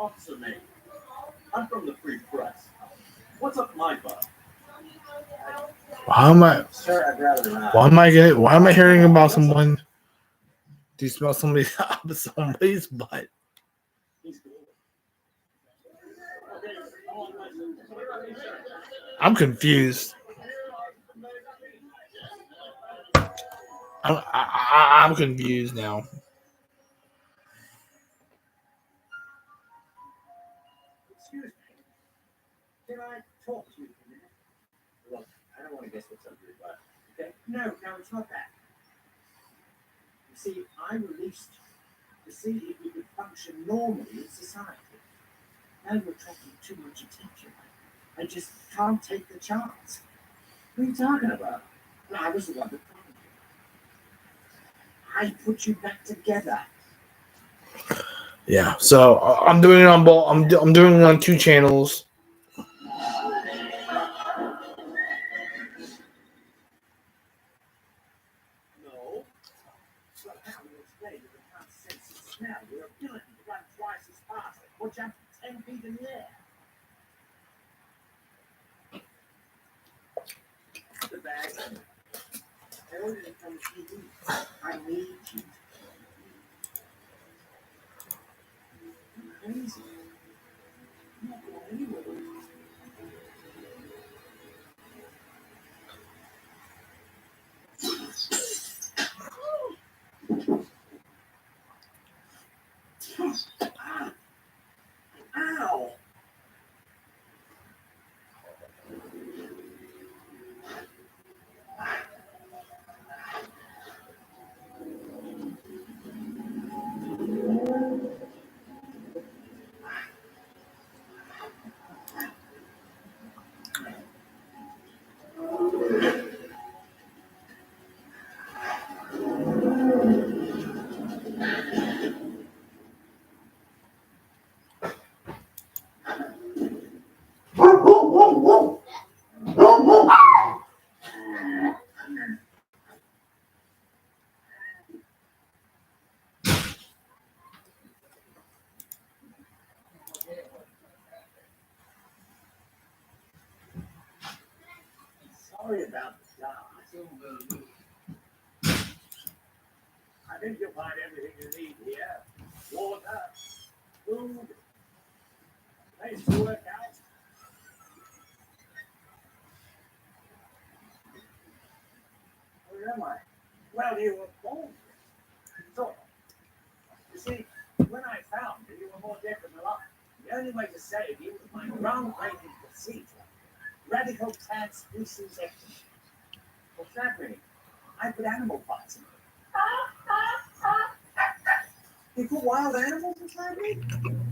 Officer me. I'm from the Free Press. What's up my butt? Why am I? Sir, I'd rather not. Why am I hearing about someone? Do you smell somebody's butt? I'm confused. I'm confused now. Excuse me. Can I talk to you for a minute? Look, I don't want to guess what's up your butt. Okay? No, it's not that. You see, I released you to see if you could function normally in society. Now you're attracting too much attention. I just can't take the chance. What are you talking about? No, I was the one that found you. I put you back together. Yeah, so I'm doing it on both. I'm doing it on 2 channels. No. But how do you explain that the can't sense and smell your ability to run twice as fast or jump 10 feet in the air? The bag. I ordered it from the TV. I need you. You're crazy. You're not going anywhere. Ow! Sorry about the job. I think you'll find everything you need here. Water, food, place to work out. Where am I? Well, you were born. So, you see, when I found you, you were more dead than alive. The only way to save you was my groundbreaking procedure. Radical translucidation. What's that mean? I put animal parts in it. You put wild animals inside me?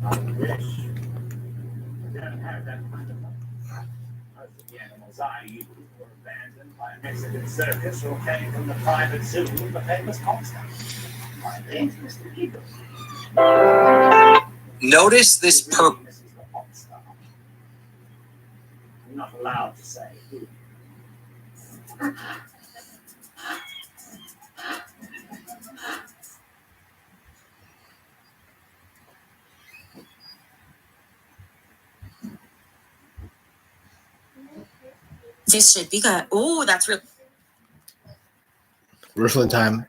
I wish. I don't have that kind of luck. Most of the animals I eat were abandoned by a Mexican circus or came from the private zoo of the famous monster. My name's Mr. Eagle. Notice this purple. I'm not allowed to say who. This should be good. Oh, that's real. Wrestling time.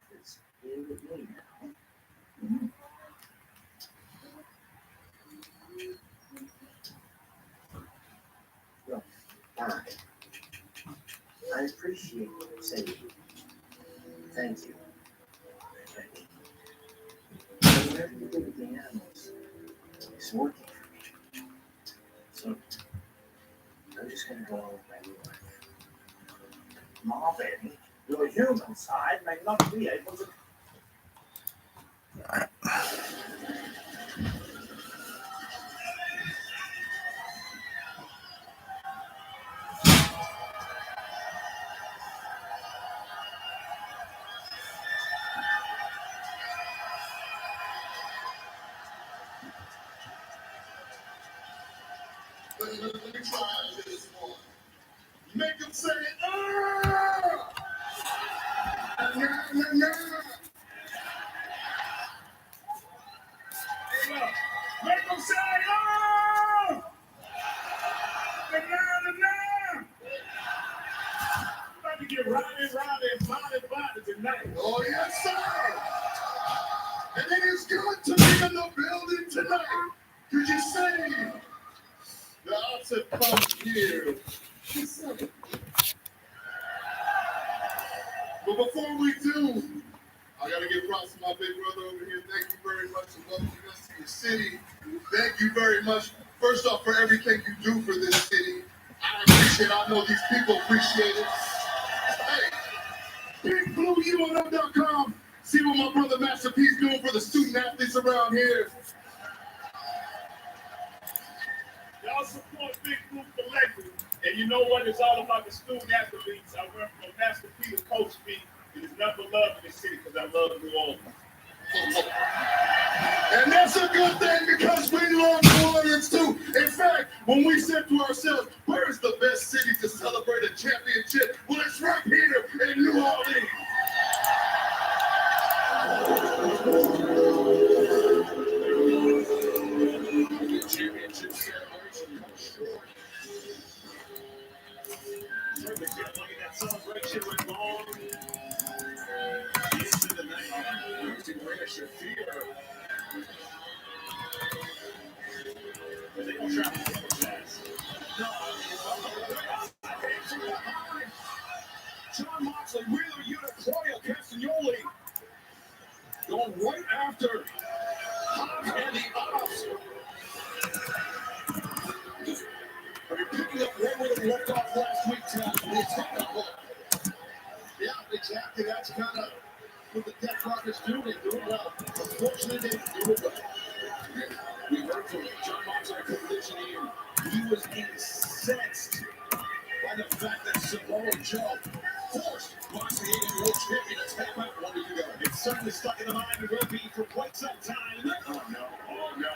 I appreciate you saying thank you. Thank you. Whatever you do with the animals, it's working for me. So, I'm just going to go on with my life. Marvin, your human side may not be able to. Let me try this one. Make them say, ah! Yeah, yeah, yeah. Make them say, oh! The now. About to get rowdy tonight. Oh, yes, sir. And it is good to be in the building tonight. Could you say the outset comes here? But before we do, I gotta give props to my big brother over here. Thank you very much for welcoming us to your city. Thank you very much. First off, for everything you do for this city. I appreciate it. I know these people appreciate it. Hey, BigBlueUNM.com. See what my brother Master P's doing for the student athletes around here. Y'all support Big Blue Collective. And you know what? It's all about the student athletes. I went from Master P to Coach P. It is nothing but love in this city because I love New Orleans. And that's a good thing because we love New Orleans too. In fact, when we said to ourselves, where is the best city to celebrate a championship? Well, it's right here in New Orleans. Championship celebration comes short. That celebration went long. Into the night. Losing Rhea Shafir. They don't try to get the pass. John Moxley, Wheeler, Unicroya, Castagnoli. Going right after Hobbs and the Ops. Are you picking up right where they left off last week, Tom? Yeah, exactly. That's kind of what the Death Rockets do. They do it well. Unfortunately, they do it well. We heard from John Moxley conditioning. He was incensed by the fact that Samoa Joe forced Moxley and World Champion to tap out 1 week ago. It's certainly stuck in the mind and will be for quite some time. Oh no,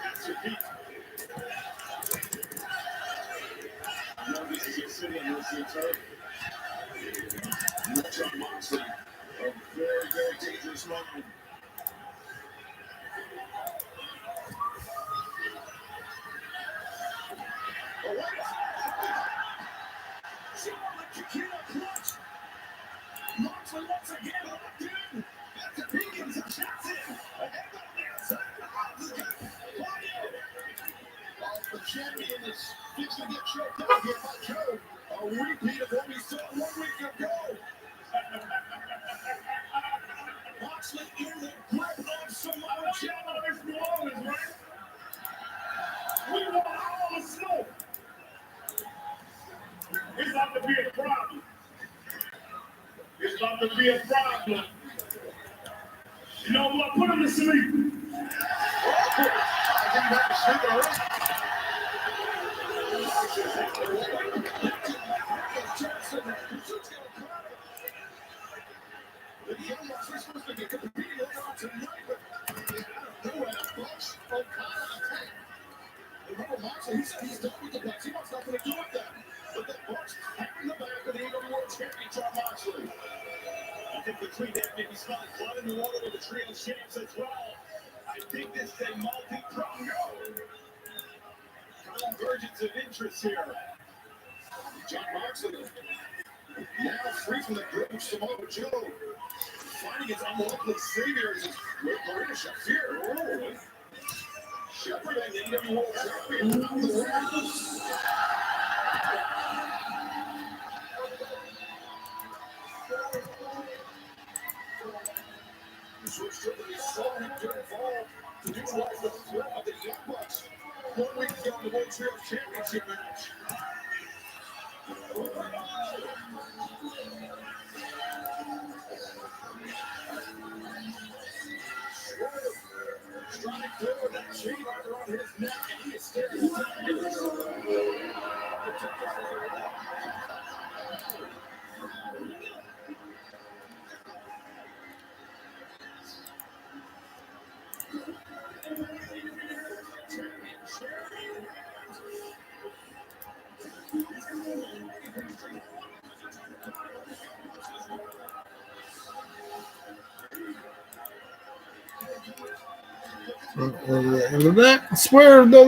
that's your beat. I know this is your city and this is your turf. John Moxley, a very, very dangerous man. Oh, wait. Moxley once again locked in. After Beacons and shots in. The champion is fixing to get choked out here by Joe. A repeat of what we saw 1 week ago. Moxley in the grip of Samoa Joe. It's New Orleans, right? We know all the smoke. It's about to be a problem. It's about to be a problem. You know what? Put him to sleep. I think that was sleep already. The young Bucks are supposed to be competing later on tonight, but I don't know where the Bucks are attack. Remember, Moxley, he said he's done with the Bucks. He wants nothing to do with that. But the Bucks having the back of the AEW World Champion, John Moxley. I think between that, maybe smelling blood in the water with the trio champs as well. I think this is a multi-pronged convergence of interest here. John Moxley now free from the grip of Samoa Joe. Finding his unlikely saviors is Maria Shafir. Oh, Shepherd and the AEW World Champion out the way. The switch to the Soul Victor fall to neutralize the threat of the Young Bucks. 1 week ago in the World Series Championship match. Strike through that chain marker on his neck, and he is staring Swear the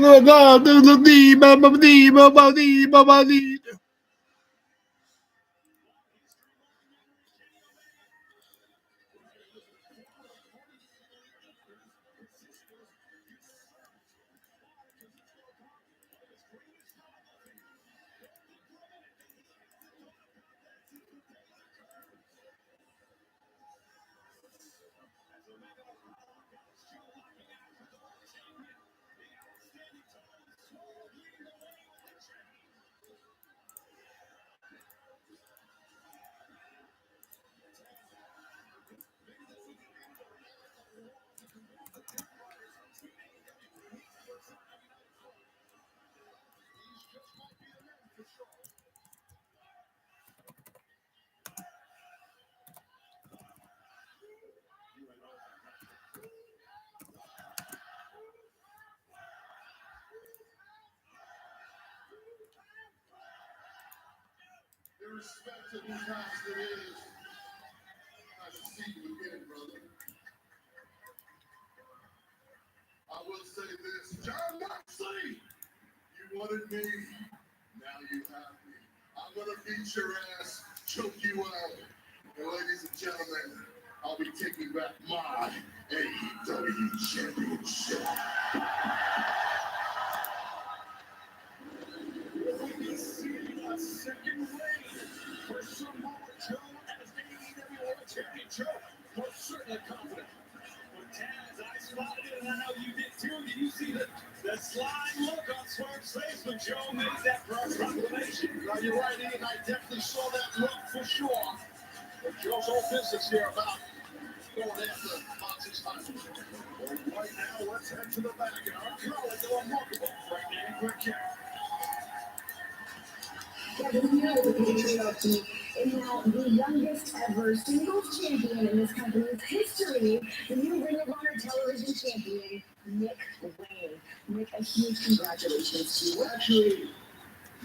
Irrespective of who task it is, I see you again, brother. I will say this, John Moxley, you wanted me, now you have me. I'm gonna beat your ass, choke you out, and ladies and gentlemen, I'll be taking back my AEW championship. We see a second reign for Samoa Joe as the AEW World Championship. Most certainly confident. But Taz, I spotted it, and I know you did too. Did you see the sly look on Swerve's face when Joe made that proclamation? No, you're right, Ian. I definitely saw that look for sure. But Joe's whole business here about going after Moxie's title. Well, right now, let's head to the back in our colleague, the remarkable Frank Burkett. WWE with the patriarchy is now the youngest ever singles champion in this company's history. The new Ring of Honor television champion, Nick Wayne. Nick, a huge congratulations to you. Well, actually,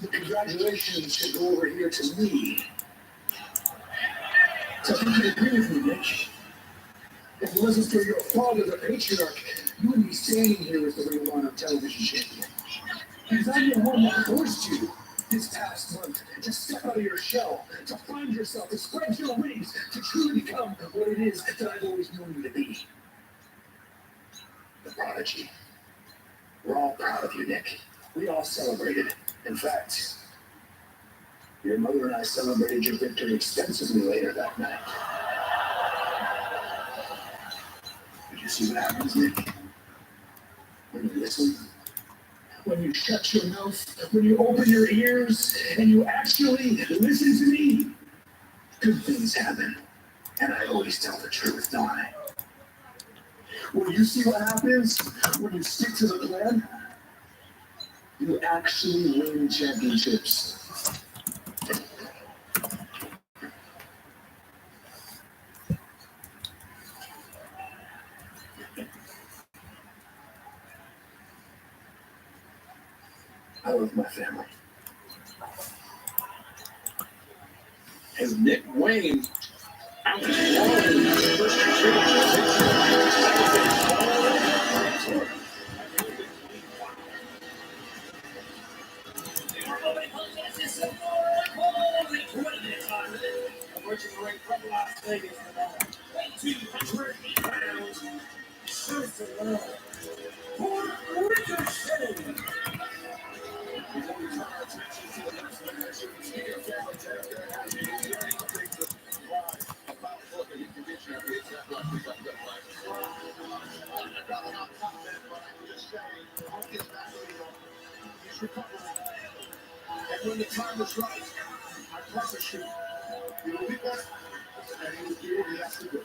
the congratulations should go over here to me. So if you can agree with me, Nick, if it wasn't for your father, the patriarch, you wouldn't be standing here as the Ring of Honor television champion. Because I'm the one that forced you this past month to step out of your shell, to find yourself, to spread your wings, to truly become what it is that I've always known you to be. The prodigy. We're all proud of you, Nick. We all celebrated. In fact, your mother and I celebrated your victory extensively later that night. Did you see what happens, Nick? When you listen, when you shut your mouth, when you open your ears, and you actually listen to me, good things happen. And I always tell the truth, don't I? Well, you see what happens when you stick to the plan? You actually win championships. I love my family. As Nick Wayne out and when the time is right, I promise you, he will be back and he will do what he has to do.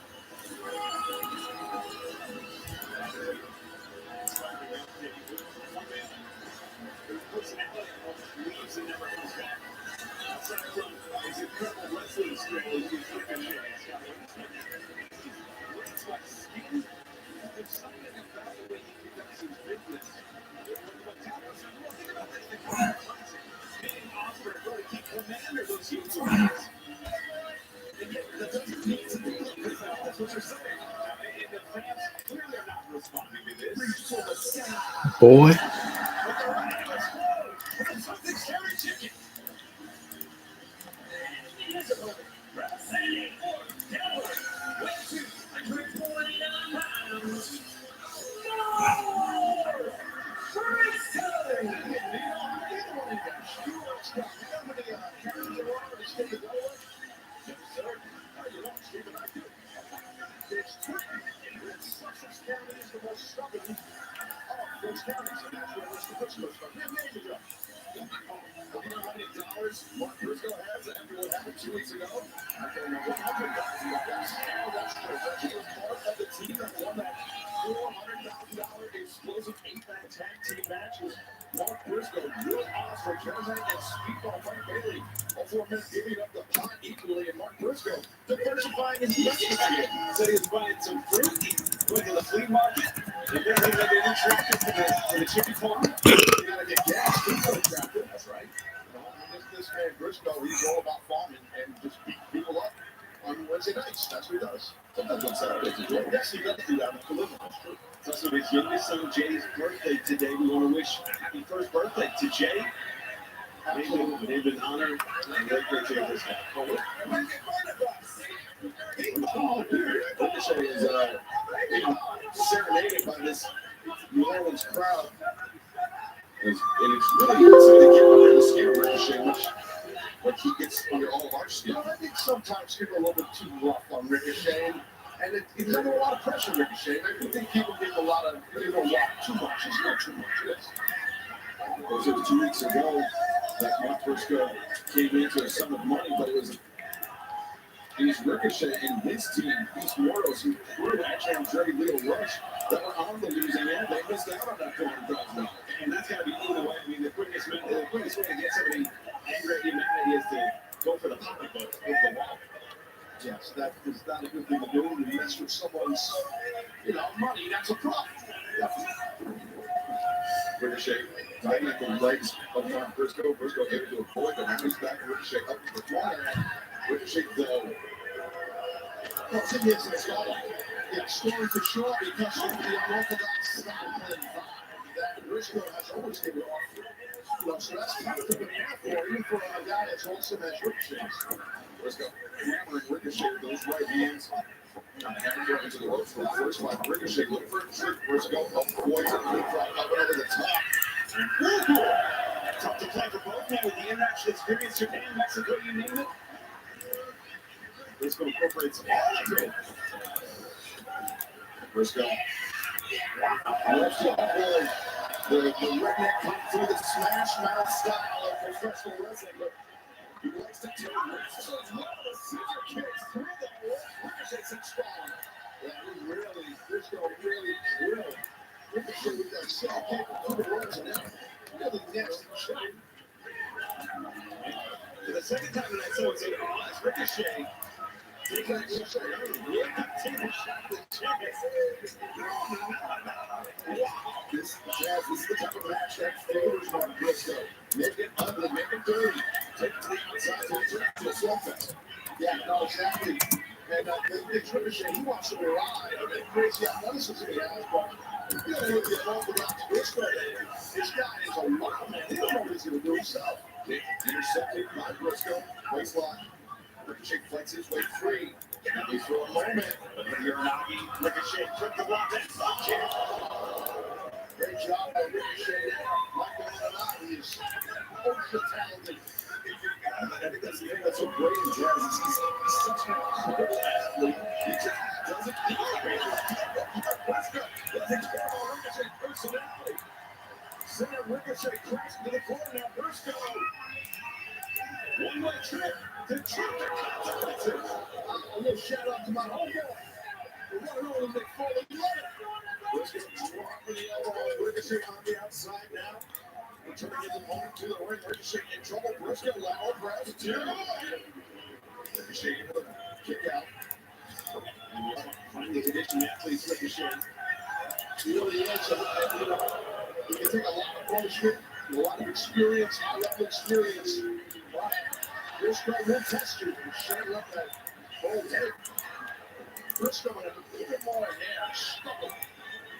That's what you're saying. boy. Mark Briscoe has after what happened 2 weeks ago. After $100,000. That's he was part of the team that won that $400,000 explosive 8-man tag team match with Mark Briscoe, Will Ospreay, Kevin and Speedball Frank Bailey. All 4 men giving up the pot equally, and Mark Briscoe diversifying his investments again. Said he was buying some fruit, going to the flea market, and then he made an attractive to the chicken farm. You gotta get gas, people attractive, that's right. This man Briscoe, he's all about farming and just beat people up on Wednesday nights. That's what he does. Sometimes on Saturdays as well. Yes, he does do that for a living. That's true. It's also his youngest son Jay's birthday today. We want to wish a happy first birthday to Jay. They've been honored and great for Jay this guy. Ricochet is being serenaded by this New Orleans crowd. And it's really something to get under the skin of Ricochet, which he gets under all of our skin. I think sometimes people are a little bit too rough on Ricochet, and he's under a lot of pressure, Ricochet. I think people give a lot of, too much. It's not too much, it is. It was 2 weeks ago that Mark Briscoe came into a sum of money, but it was these Ricochet and his team, these Mortals, who were actually on Jerry Lethal Rush, that were on the losing end. They missed out on that $400,000. And that's got to be either way. I mean, the quickest way to get somebody angry at humanity is to go for the pocketbook over the wall. Yes, that is not a good thing to do. When you mess with someone's, money, that's a problem. Ricochet tighten up the legs of Mark Briscoe. Briscoe gave it to a boy, but now he's back to Ricochet up to the corner. Ricochet, though. Well, it's in this story. Yeah, story for sure, because of the unorthodox style that Briscoe has always given off. So that's kind of a banana for, even for a guy as wholesome as Ricochet. Briscoe hammering Ricochet with those right hands. Hammer into the ropes for the first fight. Ricochet looking for a trick. Briscoe avoids it. Flip flop up over the top. Tough to play for both men with the international experience. Japan, Mexico, you name it. Briscoe incorporates all of it. Briscoe. The redneck come through the smash mouth style of professional wrestling, but he likes to take risks as well as scissor kicks through the wall. Ricochet's strong. Yeah, Briscoe really drilled Ricochet with that shell kick through the ropes, and really nasty shot. For the second time tonight, someone said, "Oh, it's Ricochet." Take that shot. Take a shot at the chest. This is the type of match that favors Mark Briscoe. Make it ugly, make it dirty. Take it to the outside, take it to a slugfest. Yeah, no, exactly. And the Ricochet, he wants to ride. I mean, crazy athleticism he has, but you gotta look at Orthodox Briscoe. This guy is a wild man. He don't know what he's gonna do himself. Intercepted by Briscoe, waistlock. Ricochet fights his way free. Only for a moment. Uranagi, Ricochet took the block and fuck it. Great job by Ricochet. Michael Uranagi is ultra talented. I think that's the thing that's so great in jazz. He's such an incredible athlete. He just doesn't need Briscoe doesn't care about Ricochet's personality. Center Ricochet crashed to the corner. Now Briscoe. One-way trip to trip the consequences. A little shout out to my homeboy. The one and only McFarlane. Briscoe dropping the elbow. Ricochet on the outside now. Returning his opponent to the ring. Ricochet in trouble. Briscoe loud grabs two. Ricochet into the kick out. Finding conditioned athletes, Ricochet. He really is. He can take a lot of bullshit, a lot of experience, high-level experience. But Briscoe will test you and shut up that whole tape. Briscoe had a little bit more hair stuck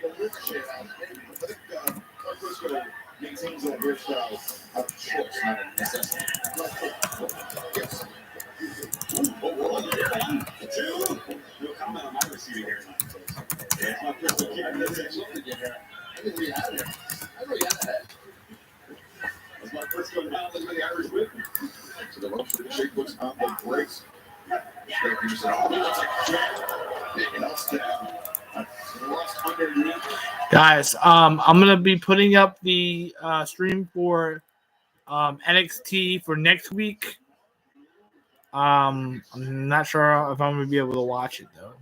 than Ricochet has. Maybe. I think confident maintains that hairstyle out of choice, not a necessity. Yes. One, two. No comment on my receiving hairline. Yeah, my crystal kid. That's actually good hair. I didn't really have it. I really had that. As my first go down, look at the Irish whip. To the ropes, Ricochet puts on the brakes. Guys, I'm gonna be putting up the stream for NXT for next week. I'm not sure if I'm gonna be able to watch it though.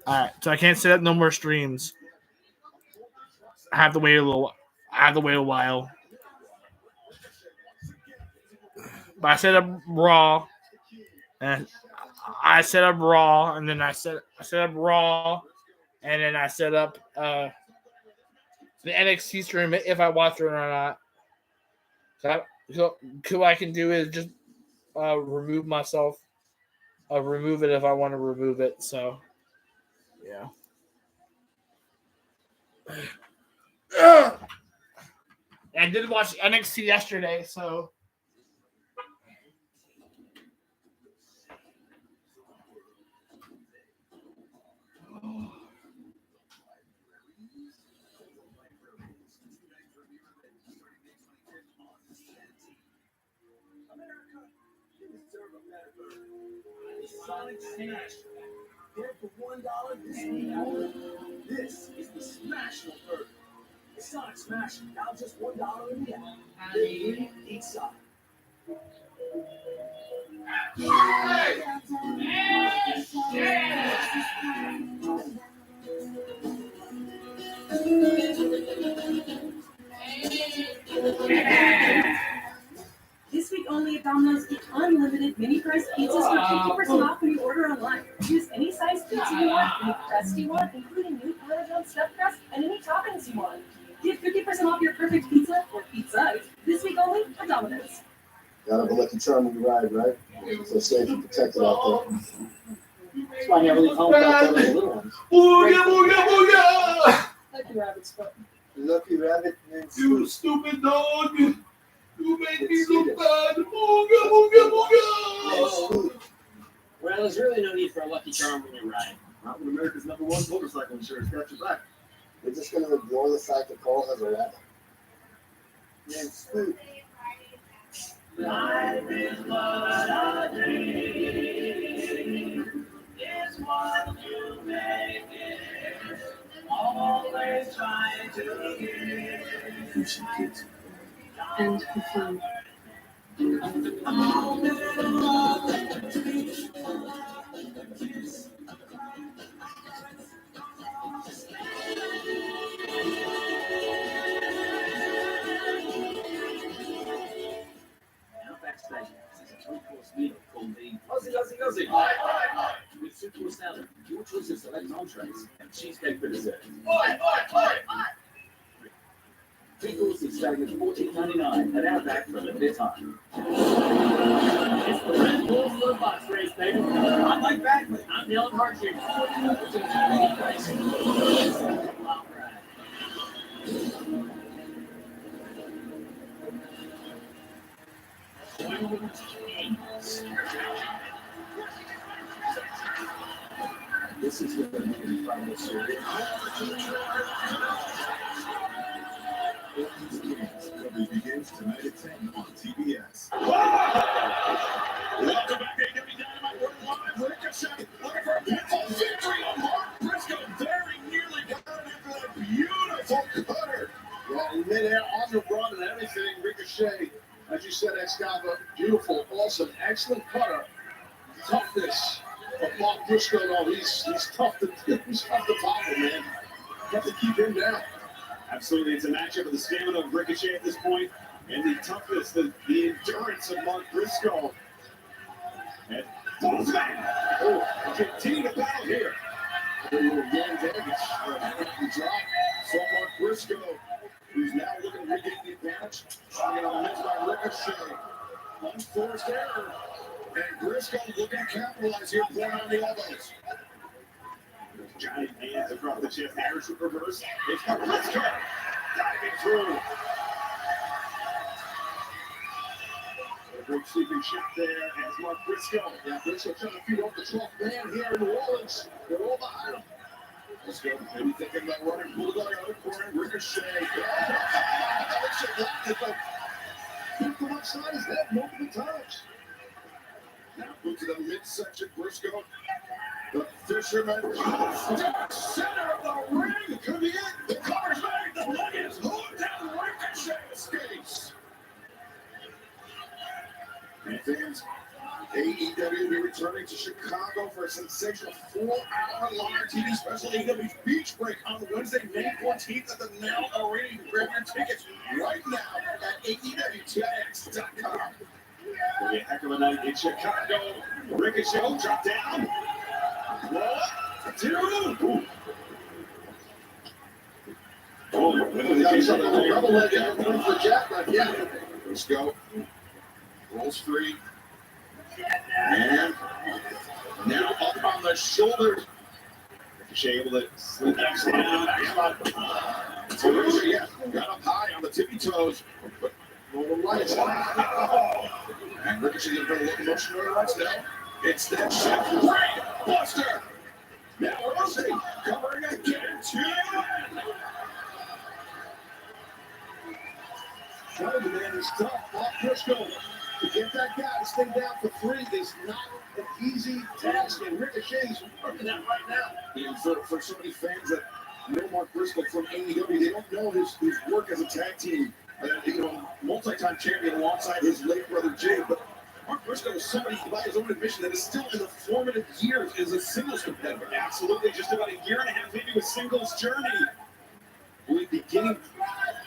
All right, so I can't set up no more streams. I have to wait a little. I have to wait a while. But I set up Raw, and I set up Raw, and then I set up Raw, and then I set up the NXT stream if I watch it or not. So what I can do is just remove myself. Remove it if I want to remove it. So, yeah. I did watch NXT yesterday, so. Sonic Smash. Here for $1 this is the Smash Burger. Sonic Smash, now just $1 in the app. Big pizza. This week only at Domino's, get unlimited mini-priced pizzas for 50% off when you order online. Choose any size pizza you want, any crust you want, including new Parmesan stuffed crust, and any toppings you want. Get 50% off your perfect pizza or pizzas this week only at Domino's. Gotta have a lucky charm when you ride, right? So safe and protected out there. That's why I never leave home without the little ones. Booga, booga, booga! Lucky rabbit's foot. Lucky rabbit and You stupid dog! You made me look bad! Booga, booga, booga! Well, there's really no need for a lucky charm when you ride. Not when America's #1 motorcycle insurance got your back. We're just gonna ignore the fact that Carl has a rabbit. Man, Scoot. Life is but a dream. It's what you make it. Always trying to give. And confirm. Now backstage, there's a three-course meal called the Aussie. With two-course salad, your choice of select entrees, and cheesecake for dessert. Three courses starting at $14.99 at Outback for a limited time. It's the Red Bull for the box race, baby. I'm Mike Bagley. I'm Dylan Hartshire. All right. This is the final series. Coverage begins tonight at 10 on TBS. Welcome back to AEW Dynamite. We're live. Ricochet looking for a pinfall victory on Mark Briscoe. Very nearly got it after that beautiful cutter. Yeah, in midair, on the run and everything, Ricochet. As you said, Excava, beautiful, awesome, excellent cutter. Toughness of Mark Briscoe, though, he's tough to topple, man. You have to keep him down. Absolutely, it's a matchup of the stamina of Ricochet at this point, and the toughness, the endurance of Mark Briscoe. And continue to battle here. A little young damage, the drop from Mark Briscoe, who's now looking to regain the advantage. Swinging on the head by Ricochet. Unforced error. And Briscoe looking to capitalize here, playing on the elbows. Giant hands across the chest. Irish reverse. It's Mark Briscoe. diving through. A great sleeping shot there as Mark Briscoe. Yeah, Briscoe trying to feed off the 12th man here in New Orleans. They're all behind him. Briscoe maybe thinking about running Bulldog out of the corner. Ricochet. Hit the left side of his head multiple times. Now move to the midsection. Briscoe. The fisherman. Center of the ring. Could be it. The cover's made. The leg is hooked down. Ricochet escapes. And fans, AEW will be returning to Chicago for a sensational 4-hour live TV special AEW Beach Break on Wednesday, May 14th at the Now Arena. You can grab your tickets right now at AEWTX.com. It'll be a heck of a night in Chicago. Ricochet will drop down. 1, 2. Double leg out for Jack. Yeah. Let's go. Rolls free. And now up on the shoulders. Ricochet able to slip back down. Yeah, got up high on the tippy toes. But roll the right side. And Ricochet is going to look emotional right now. It's that chef right buster. Now Ricochet covering again. 2. Trying to man is tough. Off Briscoe. To get that guy to stay down for 3 is not an easy task, and Ricochet's working that right now. And for so many fans that know Mark Briscoe from AEW, they don't know his work as a tag team. Multi-time champion alongside his late brother Jay. But Mark Briscoe is somebody, by his own admission, that is still in the formative years as a singles competitor. Absolutely, just about a year and a half into his singles journey. We're beginning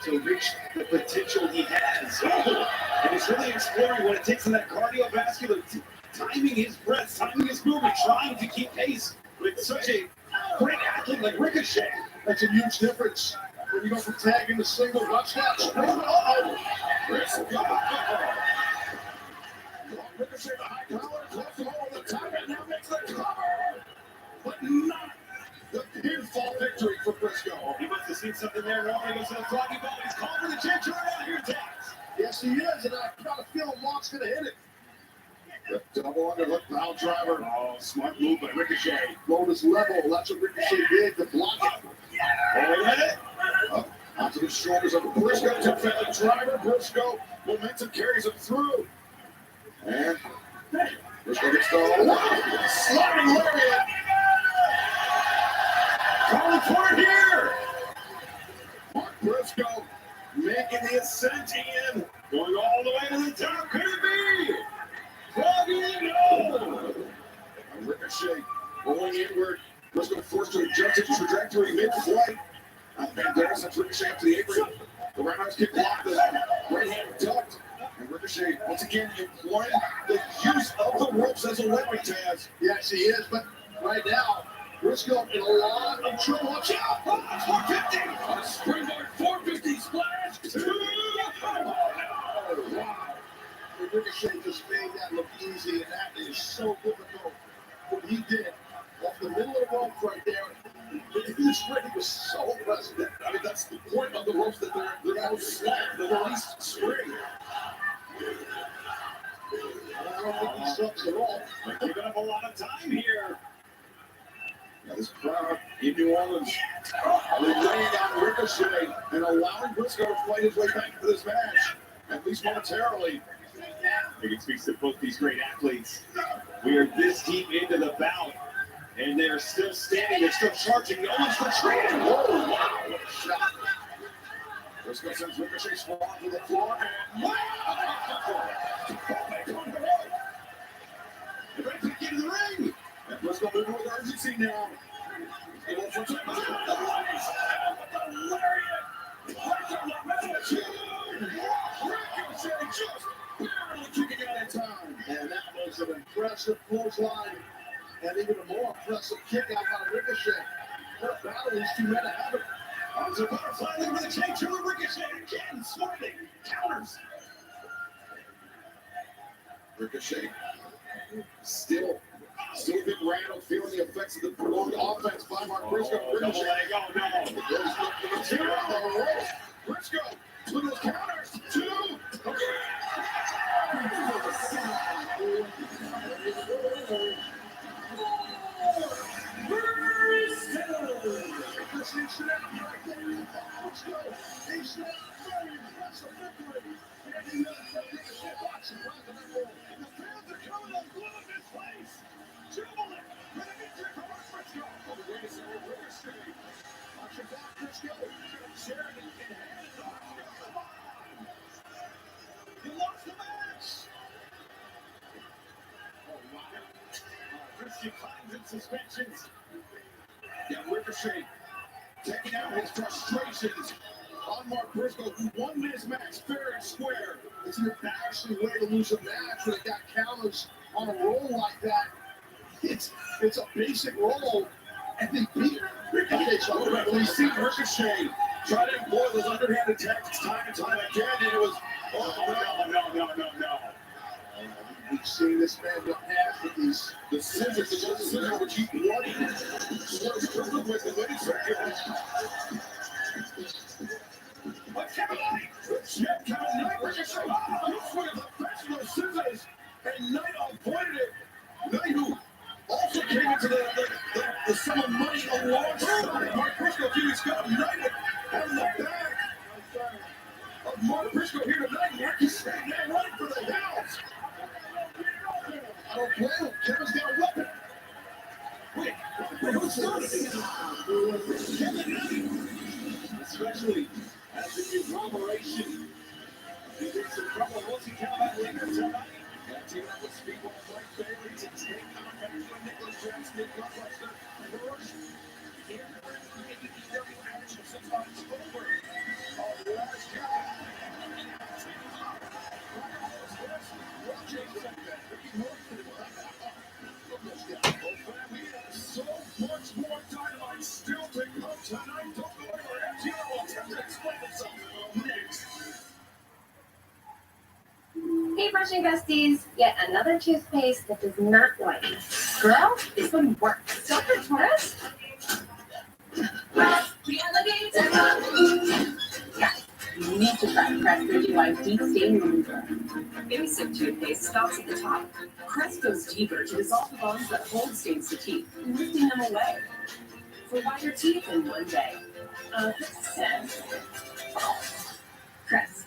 to reach the potential he has. And he's really exploring what it takes in that cardiovascular, timing his breath, timing his movement, trying to keep pace with such a great athlete like Ricochet. That's a huge difference when you go from tag into single. Watch that. Ricochet, the high collar, close the hole on the top, and now makes the cover. But not the pinfall victory for Briscoe. He must have seen something there. Normally goes to the froggy ball. He's calling for the chin turn out here, Dax. Yes, he is, and I got a feeling Mark's going to hit it. The double underhook pile driver. Oh, smart move by Ricochet. Lotus level. That's what Ricochet did to block it. Up onto the shoulders of Briscoe. To the driver. Briscoe. Momentum carries him through. And Briscoe gets the sliding lariat. Calling for it here. Mark Briscoe making the ascent in. Going all the way to the top. Could it be? Froggy, no! And Ricochet rolling inward. Briscoe forced to adjust his trajectory mid-flight. Banderas sends Ricochet up to the apron. The roundhouse kick blocked. The right hand ducked. And Ricochet, once again, employing the use of the ropes as a weapon, Taz. Yes, he is, but right now, Briscoe in a lot of trouble. Watch out! 450! A springboard 450 splash! 2! Wow! Ricochet just made that look easy, and that is so difficult. What he did off the middle of the rope right there, this ring was so impressive. I mean, that's the point of the ropes, that they're all slack, the released string. I don't think he sucks at all. They're giving up a lot of time here. Now this crowd in New Orleans, they're laying down Ricochet and allowing Briscoe to fight his way back into this match, at least momentarily. I think it speaks to both these great athletes. We are this deep into the bout, and they're still standing. They're still charging. No one's retreating. Whoa, wow, what a shot. Briscoe sends Ricochet sprawling to the floor, and wow! They're ready to get in the ring. And Briscoe moving with urgency now. He's going for the lariat. Ricochet just barely kicking out in time. And that was an impressive clothesline. And even a more impressive kick out by Ricochet. What a battle these two men are having. Arms are butterfly, they're going to change to Ricochet again. Smartly counters. Ricochet still a bit rattled, feeling the effects of the prolonged offense by Mark Briscoe. Ricochet. Briscoe to those counters. 2. He lost the match. Oh, wow. Briscoe climbs in suspensions. Yeah, Ricochet taking out his frustrations on Mark Briscoe, who won this match fair and square. It's an embarrassing way to lose a match when it got counters on a roll like that. It's a basic roll, and they beat Ricochet. So we see Ricochet try to employ those underhanded tactics time and time again, and it was, no. We've seen this man get past with the scissors, the scissors which he bloody. Swerves Briscoe with the ladies circuit. But Kevin Knight, Ricochet, looks with the professional scissors, and Knight avoided it. Knight, who also came into the sum of money alongside Mark Briscoe. He's got Knight on the back of Mark Briscoe here tonight. Mark is standing there running for the hills. I don't blame him. Kevin's got a weapon. Wait, who's this? Kevin Knight. Especially as the conglomeration. He did some trouble once he came out later tonight. Got to team up with Speedball Mike Bailey to take on Henry Nicholas Jackson and Blockbuster. First, here in the AEW action since October of last year. So much more dynamite still to come tonight. Don't go anywhere. FTR will attempt to explain himself next. Hey, brushing besties! Yet another toothpaste that does not white. Girl, this one works. Dr. Torres? Yeah, you need to try Crest 3D Deep Stain Remover. Basic toothpaste stops at the top. Crest goes deeper to dissolve the bonds that hold stains to teeth, lifting them away. For whiter teeth in one day. Sense. Crest.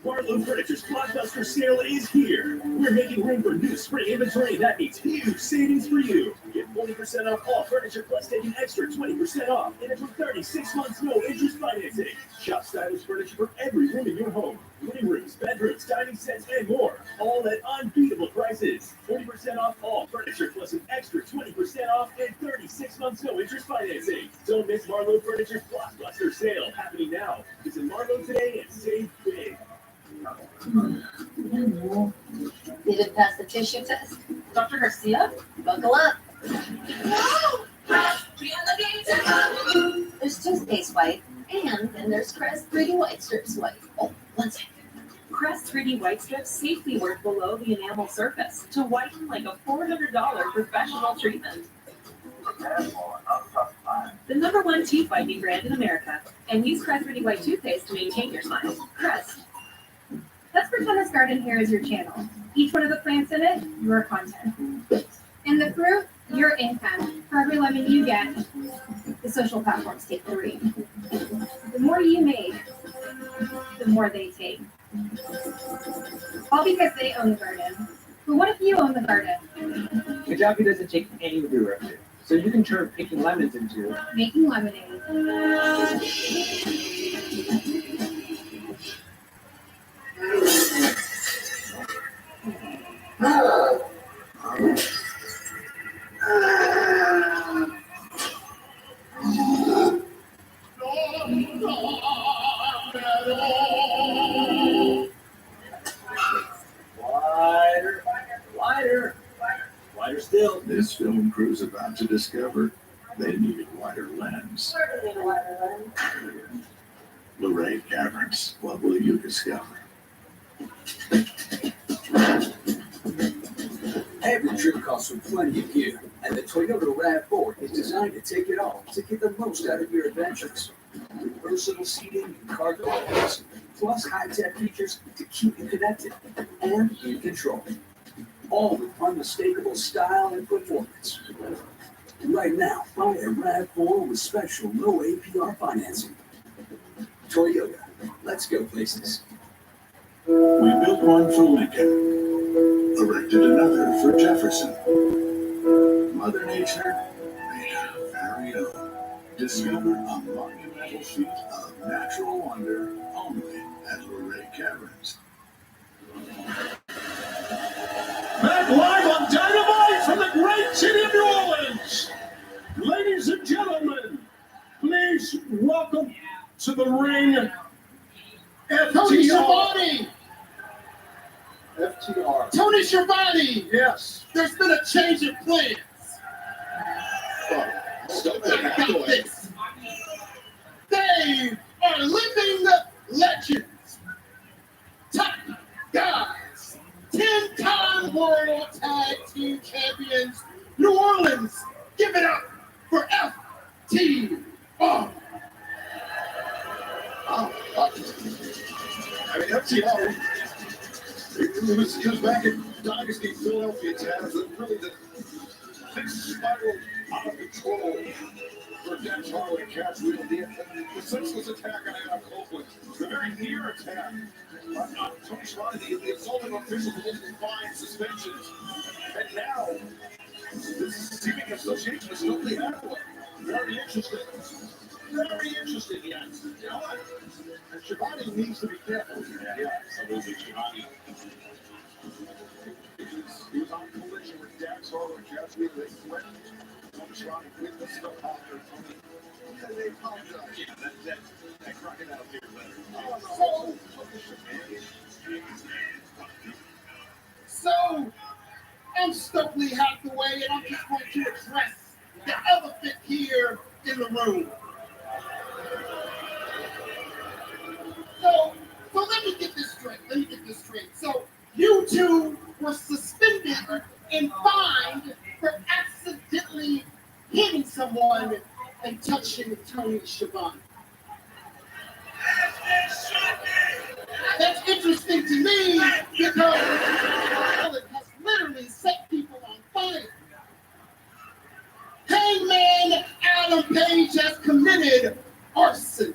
Marlowe Furniture's blockbuster sale is here. We're making room for new spring inventory that means huge savings for you. Get 40% off all furniture plus take an extra 20% off and up to 36 months no interest financing. Shop stylish furniture for every room in your home. Living rooms, bedrooms, dining sets, and more. All at unbeatable prices. 40% off all furniture plus an extra 20% off and 36 months no interest financing. Don't miss Marlowe Furniture's blockbuster sale happening now. Visit Marlowe today and save big. Did it pass the tissue test? Dr. Garcia, buckle up. There's toothpaste white, and then there's Crest 3D White Strips white. Oh, one second. Crest 3D White Strips safely work below the enamel surface to whiten like a $400 professional treatment. The #1 teeth whitening brand in America, and use Crest 3D White toothpaste to maintain your smile. Crest. Let's pretend this garden here is your channel. Each one of the plants in it, your content. And the fruit, your income. For every lemon you get, the social platforms take the read. The more you make, the more they take. All because they own the garden. But what if you own the garden? Kajabi doesn't take any of your revenue, so you can turn picking lemons into making lemonade. Wider still. This film crew's about to discover they need a wider lens. Lorraine Caverns, what will you discover? Every trip costs with plenty of gear, and the Toyota RAV4 is designed to take it all to get the most out of your adventures. with versatile seating and cargo outlets, plus high-tech features to keep you connected and in control. All with unmistakable style and performance. Right now, buy a RAV4 with special low APR financing. Toyota, let's go places. We built one for Lincoln, erected another for Jefferson. Mother Nature made her very own. Discover a monumental feat of natural wonder only at Luray Caverns. Back live on Dynamite from the great city of New Orleans. Ladies and gentlemen, please welcome to the ring Tony FTR. Schiavone! FTR. Tony Schiavone! Yes. There's been a change in plans. Stop I got this. They are living legends. Top guys. 10-time World Tag Team Champions. New Orleans. Give it up for FTR. I mean, FTR. It was back in Dynasty Philadelphia Taz that really the spiraled out of control for Dax Harwood and Cash Wheel. The senseless attack on Adam Copeland, the very near attack on Tony Schiavone, the assaulting officials with fines, suspensions, and now this seeming association is totally happening. Very interesting. Very interesting, yes. You know what? And Schiavone needs to be careful here. Yeah, absolutely. Schiavone. He was on collision with Dax Harwood and Cash Wheel. They threatened Tony Schiavone with the stuff after Tony. And they apologized. Yeah, that crocodile tears letter. So, I'm Stokely Hathaway, and I'm just going to address the elephant here in the room. So let me get this straight. So, you two were suspended and fined for accidentally hitting someone and touching Tony Schiavone. That's interesting to me because it has literally set people on fire. Hangman Adam Page has committed arson.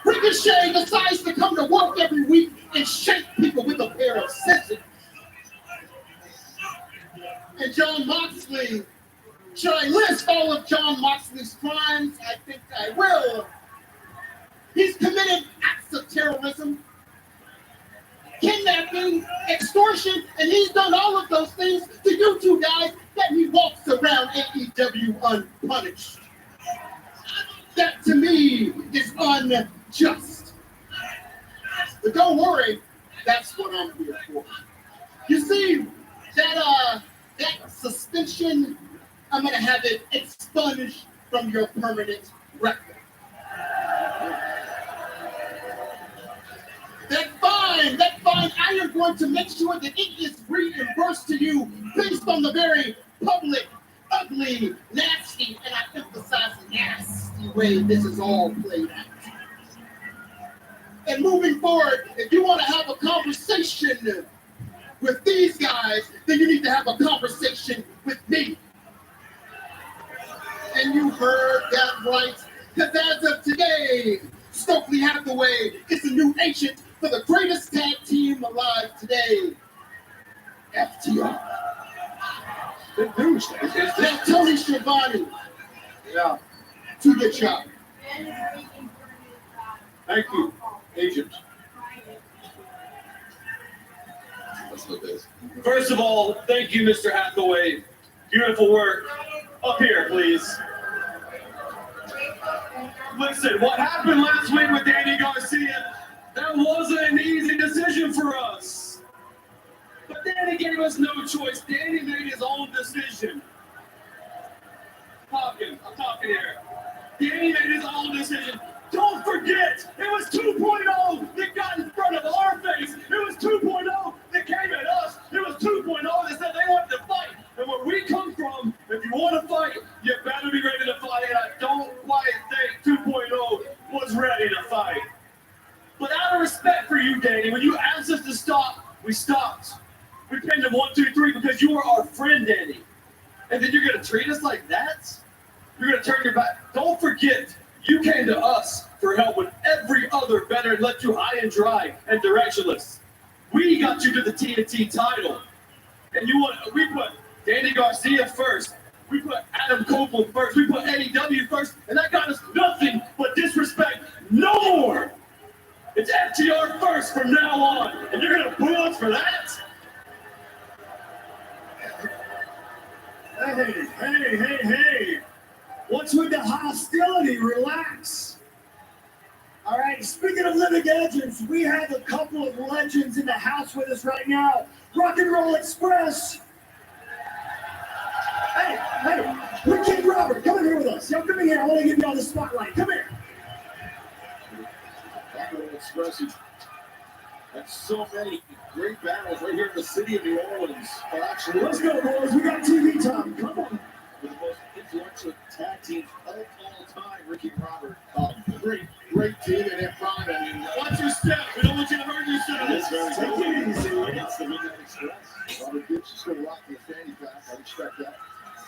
Ricochet decides to come to work every week and shake people with a pair of scissors. And John Moxley, should I list all of John Moxley's crimes? I think I will. He's committed acts of terrorism, kidnapping, extortion, and he's done all of those things to you two guys that he walks around AEW unpunished. That to me is unjust. But don't worry, that's what I'm here for. You see, that suspension, I'm gonna have it expunged from your permanent record. That fine, I am going to make sure that it is reimbursed to you based on the very public, ugly, nasty, and I emphasize nasty way this is all played out. And moving forward, if you want to have a conversation with these guys, then you need to have a conversation with me. And you heard that right, because as of today, Stokely Hathaway is the new agent for the greatest tag team alive today, FTR. Big news. That's Tony Schiavone. Yeah. To the job. Thank you, agent. Let's look at this. First of all, thank you, Mr. Hathaway. Beautiful work. Up here, please. Listen, what happened last week with Danny Garcia, that wasn't an easy decision for us. But Danny gave us no choice. Danny made his own decision. I'm talking here. Danny made his own decision. Don't forget, it was 2.0 that got in front of our face. It was 2.0 that came at us. It was 2.0 that said they wanted to fight. And where we come from, if you want to fight, you better be ready to fight. And I don't quite think 2.0 fight. But out of respect for you, Danny, when you asked us to stop, we stopped. We pinned him 1, 2, 3 because you were our friend, Danny. And then you're going to treat us like that? You're going to turn your back? Don't forget, you came to us for help when every other veteran left you high and dry and directionless. We got you to the TNT title. And we put Danny Garcia first. We put Adam Copeland first. We put AEW first. And that got us nothing but disrespect. No more. It's FTR first from now on. And you're going to boo us for that? Hey. What's with the hostility? Relax. All right, speaking of living legends, we have a couple of legends in the house with us right now. Rock and Roll Express. Hey, Ricky and Robert, come in here with us. Y'all come in here. I want to give y'all the spotlight. Come here. Rock and Roll Express had so many great battles right here in the city of New Orleans. Actually, Let's go, boys. We got TV time. Come on. with the most influential tag teams of all time, Ricky and Robert. Great team in that prime. I mean, Watch your step. We don't want you to hurt yourself. that's very Take good. it easy. Against the Midnight Express. Robert Gibbs is still rocking the fanny pack. I respect that.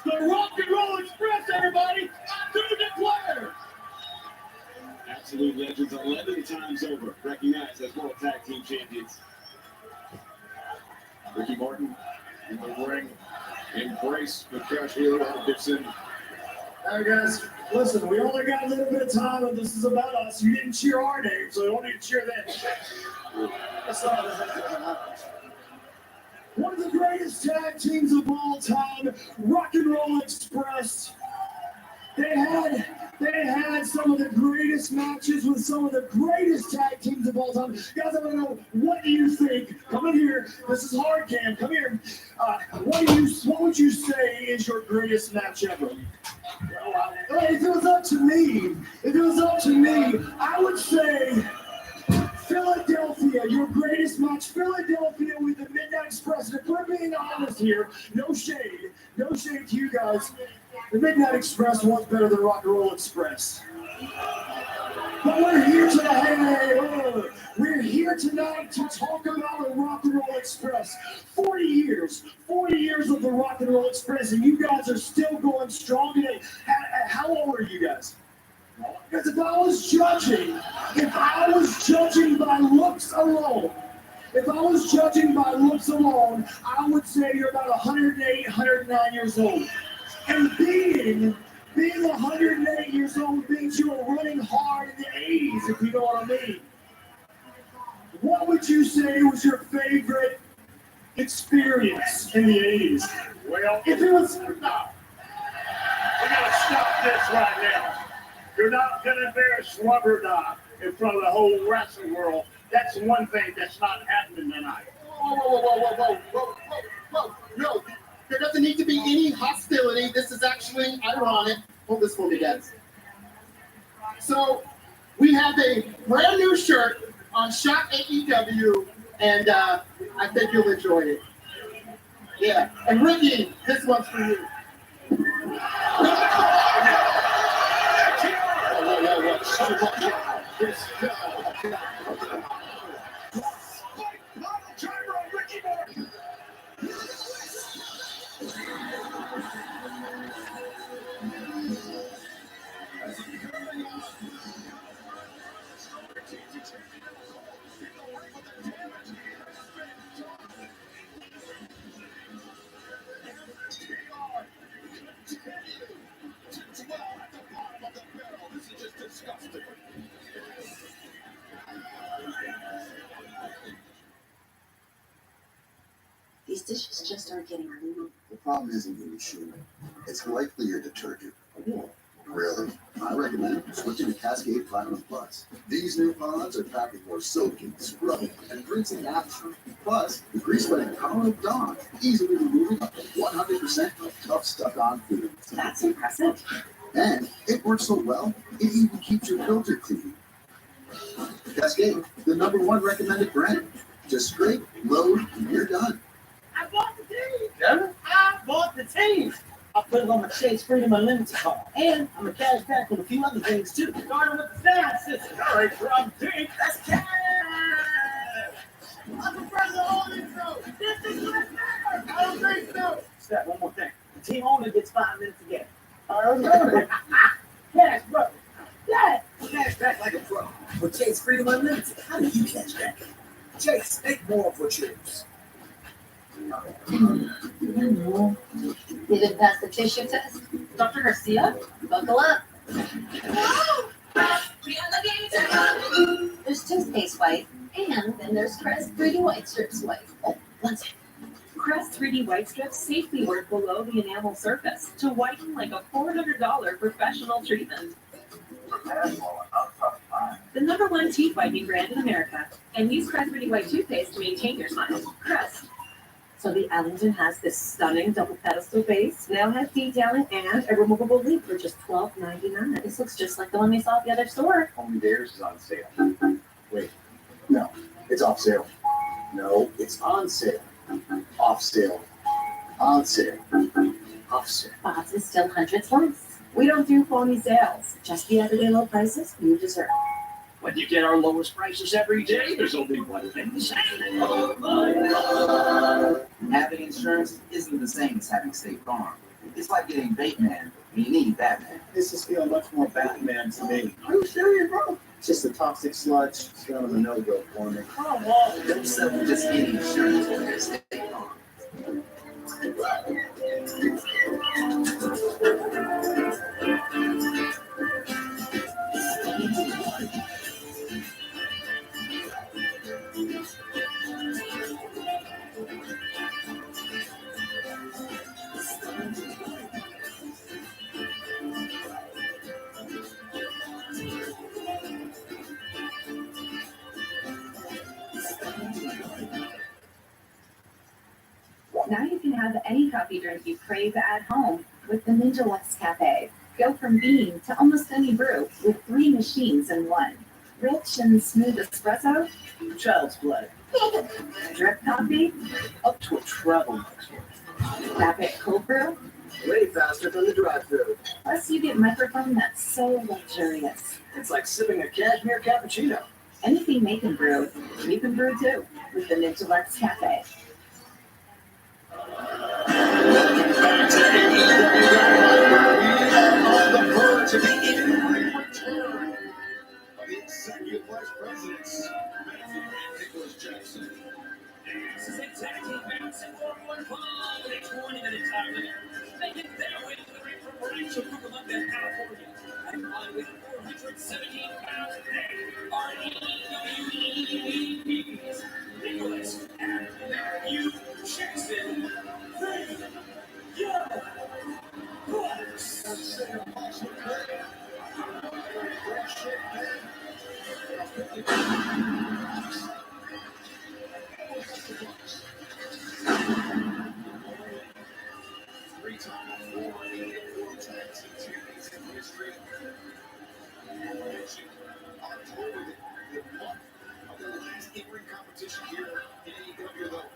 The Rock and Roll Express, everybody. I do declare. Absolute legends 11 times over, recognized as World Tag Team Champions. Ricky Martin in the ring. Embrace the crash here on Gibson. All right, guys, listen, we only got a little bit of time, and this is about us. You didn't cheer our name, so you don't need to cheer them. That's all. One of the greatest tag teams of all time, Rock and Roll Express. They had some of the greatest matches with some of the greatest tag teams of all time. Guys, I want to know, what do you think? Come in here. This is hard, Cam. Come here. What would you say is your greatest match ever? If it was up to me, I would say Philadelphia, your greatest match. Philadelphia with the Midnight Express. And if we're being honest here, no shade to you guys. The Midnight Express was better than Rock and Roll Express. But we're here tonight. We're here tonight to talk about the Rock and Roll Express. 40 years of the Rock and Roll Express, and you guys are still going strong today. How old are you guys? Because if I was judging by looks alone, I would say you're about 108, 109 years old. And being 108 years old means you were running hard in the 80s, if you know what I mean. What would you say was your favorite experience in the 80s? Well, If it was... we got to stop this right now. You're not going to embarrass Rubber Dog in front of the whole wrestling world. That's one thing that's not happening tonight. Whoa. No, there doesn't need to be any hostility. This is actually ironic. Hold this for me, guys. So, we have a brand new shirt on Shop AEW, and I think you'll enjoy it. Yeah, and Ricky, this one's for you. These dishes just aren't getting clean. The problem isn't your machine. It's likely your detergent. Really? I recommend switching to Cascade Platinum Plus. These new pods are packed with more soaking, scrubbing, and rinsing action. Plus, the grease-fighting power of Dawn, easily removing up to 100% of tough stuck-on foods. That's impressive. And it works so well, it even keeps your filter clean. Cascade, the #1 recommended brand. Just scrape, load, and you're done. I bought the team, damn it. I bought the team. I'll put it on my Chase Freedom Unlimited card. And I'm a cash back with a few other things too. Starting with the fast system. All right, from Dick, that's cash. I prefer the old intro. This is what matters. I don't think so. Step, one more thing. The team owner gets 5 minutes to get. All right, cash, bro. Yeah. Cash back like a pro. With Chase Freedom Unlimited, how do you cash back? Chase, make more for choose. Didn't pass the tissue test? Dr. Garcia? Buckle up. There's toothpaste white, and then there's Crest 3D White Strips white. Oh, one second. Crest 3D white strips safely work below the enamel surface to whiten like a $400 professional treatment. The #1 teeth whitening brand in America. And use Crest 3D white toothpaste to maintain your smile. Crest. So the Ellington has this stunning double pedestal base, now has detailing and a removable lid for just $12.99. This looks just like the one we saw at the other store. Only theirs is on sale. Wait, no, it's off sale. No, it's on sale. Off sale. On sale. Off sale. Bob's is still hundreds less. We don't do phony sales, just the everyday low prices you deserve. When you get our lowest prices every day, there's only one thing to say. Having insurance isn't the same as having State Farm. It's like getting Bateman when you need Batman. This is feeling much more Batman to me. Are you serious, bro? It's just a toxic sludge. It's kind of a no-go for me. Come on, don't settle just getting insurance when there's State Farm. Now you can have any coffee drink you crave at home with the Ninja Luxe Cafe. Go from bean to almost any brew with 3 machines in one. Rich and smooth espresso, Child's play. drip coffee, Up to a treble next year. rapid cold brew. Way faster than the drive-thru. Plus you get microphone that's so luxurious. It's like sipping a cashmere cappuccino. Anything they can brew, you can brew too with the Ninja Luxe Cafe. On the verge of the in-ring return of the executive vice presidents, Matthew and Nicholas Jackson. This is a tag team match in Formula 1 with a 20-minute time limit. Making their way to the ring from Rancho Cucamonga, California. And on with 417 pounds today are AEW's Nicholas and Matthew Jackson. Bring your books. Three-time former AEW tag team champions in history. You mentioned October, the month of their last in-ring competition here in AEW, though.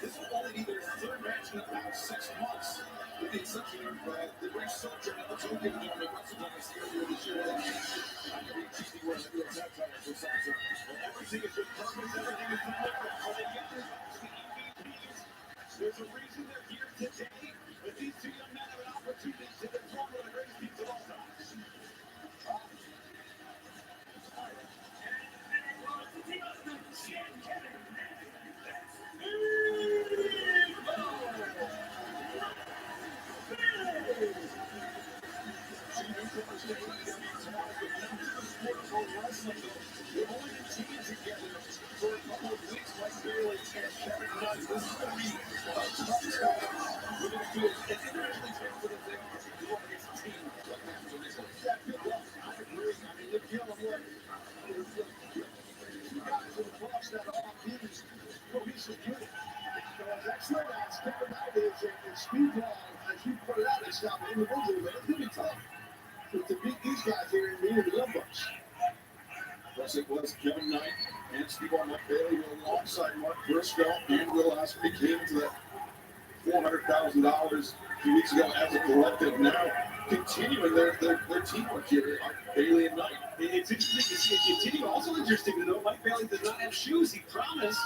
This will only be their third match in about 6 months, with the exception of the brief sojourn at the Tokyo Dome at WrestleMania earlier this year. I can be cheesy where I feel that time for some time. Well, everything has been perfect, everything has been looked at. When they get their match, the EVPs, there's a reason they're here today. But these two young men have an opportunity to perform one of the greatest feats of all time. They've only been teaming together for a couple of weeks, like barely 10 recognized this is going to be a tough time. We're going to do an internationally sensitive thing to go up against a team like that. So this is that good luck. I agree. I mean, you're dealing with you guys in the box that are off teams. Cohesive unit. Excellent as Kevin Knight is in speed ball, as you put it out, it's not individual, but it's going to be tough to beat these guys here in the end of the bunch. Plus, it was Kevin Knight and Steve Mark Bailey alongside Mark Briscoe and Will Ospreay came to $400,000 a few weeks ago as a collective. Now continuing their teamwork here on Bailey and Knight. It's interesting to see it continue. Also interesting to know Mike Bailey does not have shoes. He promised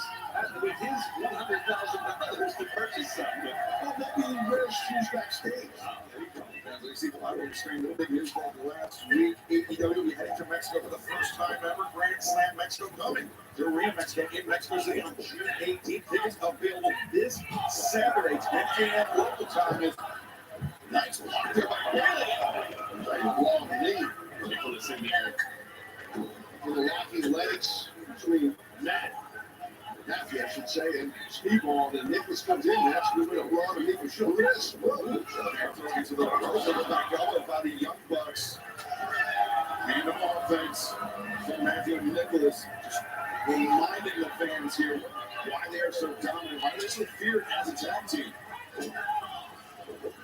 with his $100,000 to purchase some. Well, maybe he wears shoes backstage. There you go. As we see the live on the screen, no big news from last week. AEW will be heading to Mexico for the first time ever. Grand Slam Mexico coming to Arena Mexico in Mexico City on June 18th. Tickets available this Saturday, 10 a.m. local time. Is nice block there by Bailey. A long knee. Nicholas in there. For the locking legs between Matthew, I should say, and Speedball. And Nicholas comes in. That's moving a raw to me for sure. Look at this. Whoa. Throwing to the crossover back elbow by the Young Bucks. And the offense from Matthew and Nicholas. Just reminding the fans here why they are so dominant, why they're so feared as a tag team.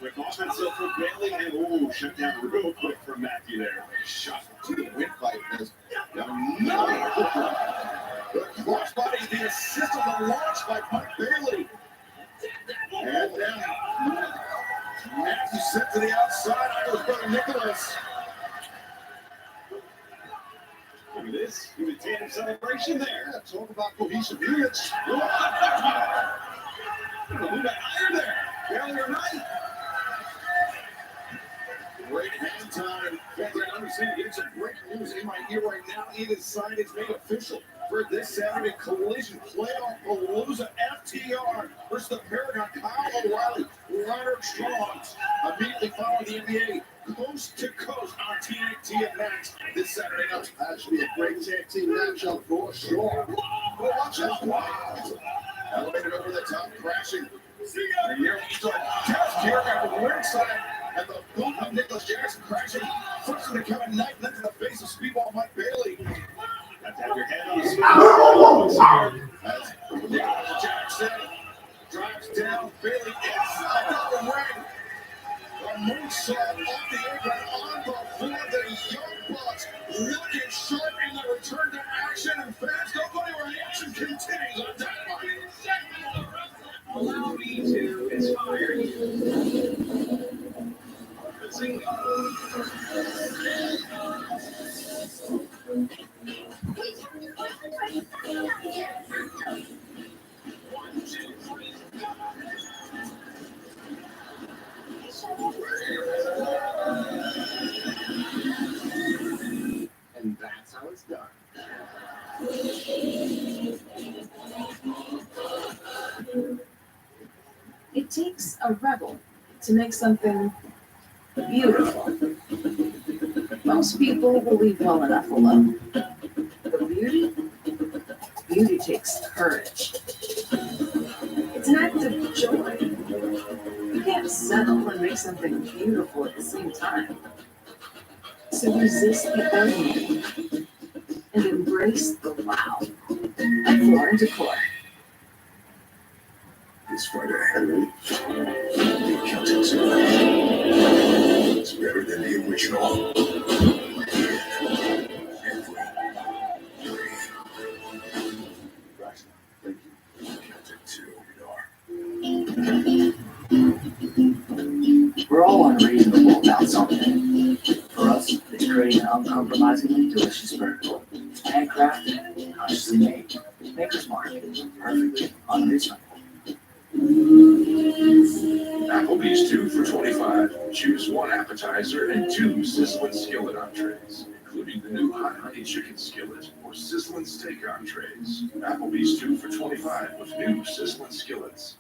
Quick offensive for Bailey, and shut down real quick from Matthew there. Shot to the windpipe as the crossbody, the assist on the launch by Mike Bailey. And then Matthew sent to the outside. Irish brother Nicholas. Look at this. Give a tandem celebration there. Yeah, talk about cohesive units. Move that higher there. Bailey or Knight. Great hand time. Fans, I understand getting some breaking news in my ear right now. It is signed, it's made official for this Saturday collision playoff Palooza FTR versus the Paragon Kyle O'Reilly, Roderick Strong. Immediately following the NBA coast to coast on TNT and Max this Saturday night. That should be a great tag team matchup for sure. Well, watch out. Elevated over the top, crashing. And here we start test here at the ringside. And the boot of Nicholas Jackson crashing first to the Kevin Knight, then to the face of Speedball Mike Bailey. Have to have your hand on the speed. As Nicholas Jackson drives down Bailey inside of the ring. A moonsault off the apron on before the Young Bucks looking sharp in the return to action. And fans, don't go anywhere. The action continues on Dynamite. Allow me to inspire you. And that's how it's done. It takes a rebel to make something beautiful. Most people will leave well enough alone. But beauty takes courage. It's an act of joy. You can't settle and make something beautiful at the same time. So resist the ordinary and embrace the wow of Floor and Decor. This fighter, Henry, he counted to. It's better than the original. We're all unreasonable about something. For us, it's creating an uncompromisingly delicious burger. Handcrafted, consciously made, Maker's Mark, perfect, unreasonable. Applebee's 2 for $25. Choose one appetizer and 2 sizzling skillet entrees, including the new hot honey chicken skillet or sizzling steak entrees. Applebee's 2 for $25 with new sizzling skillets.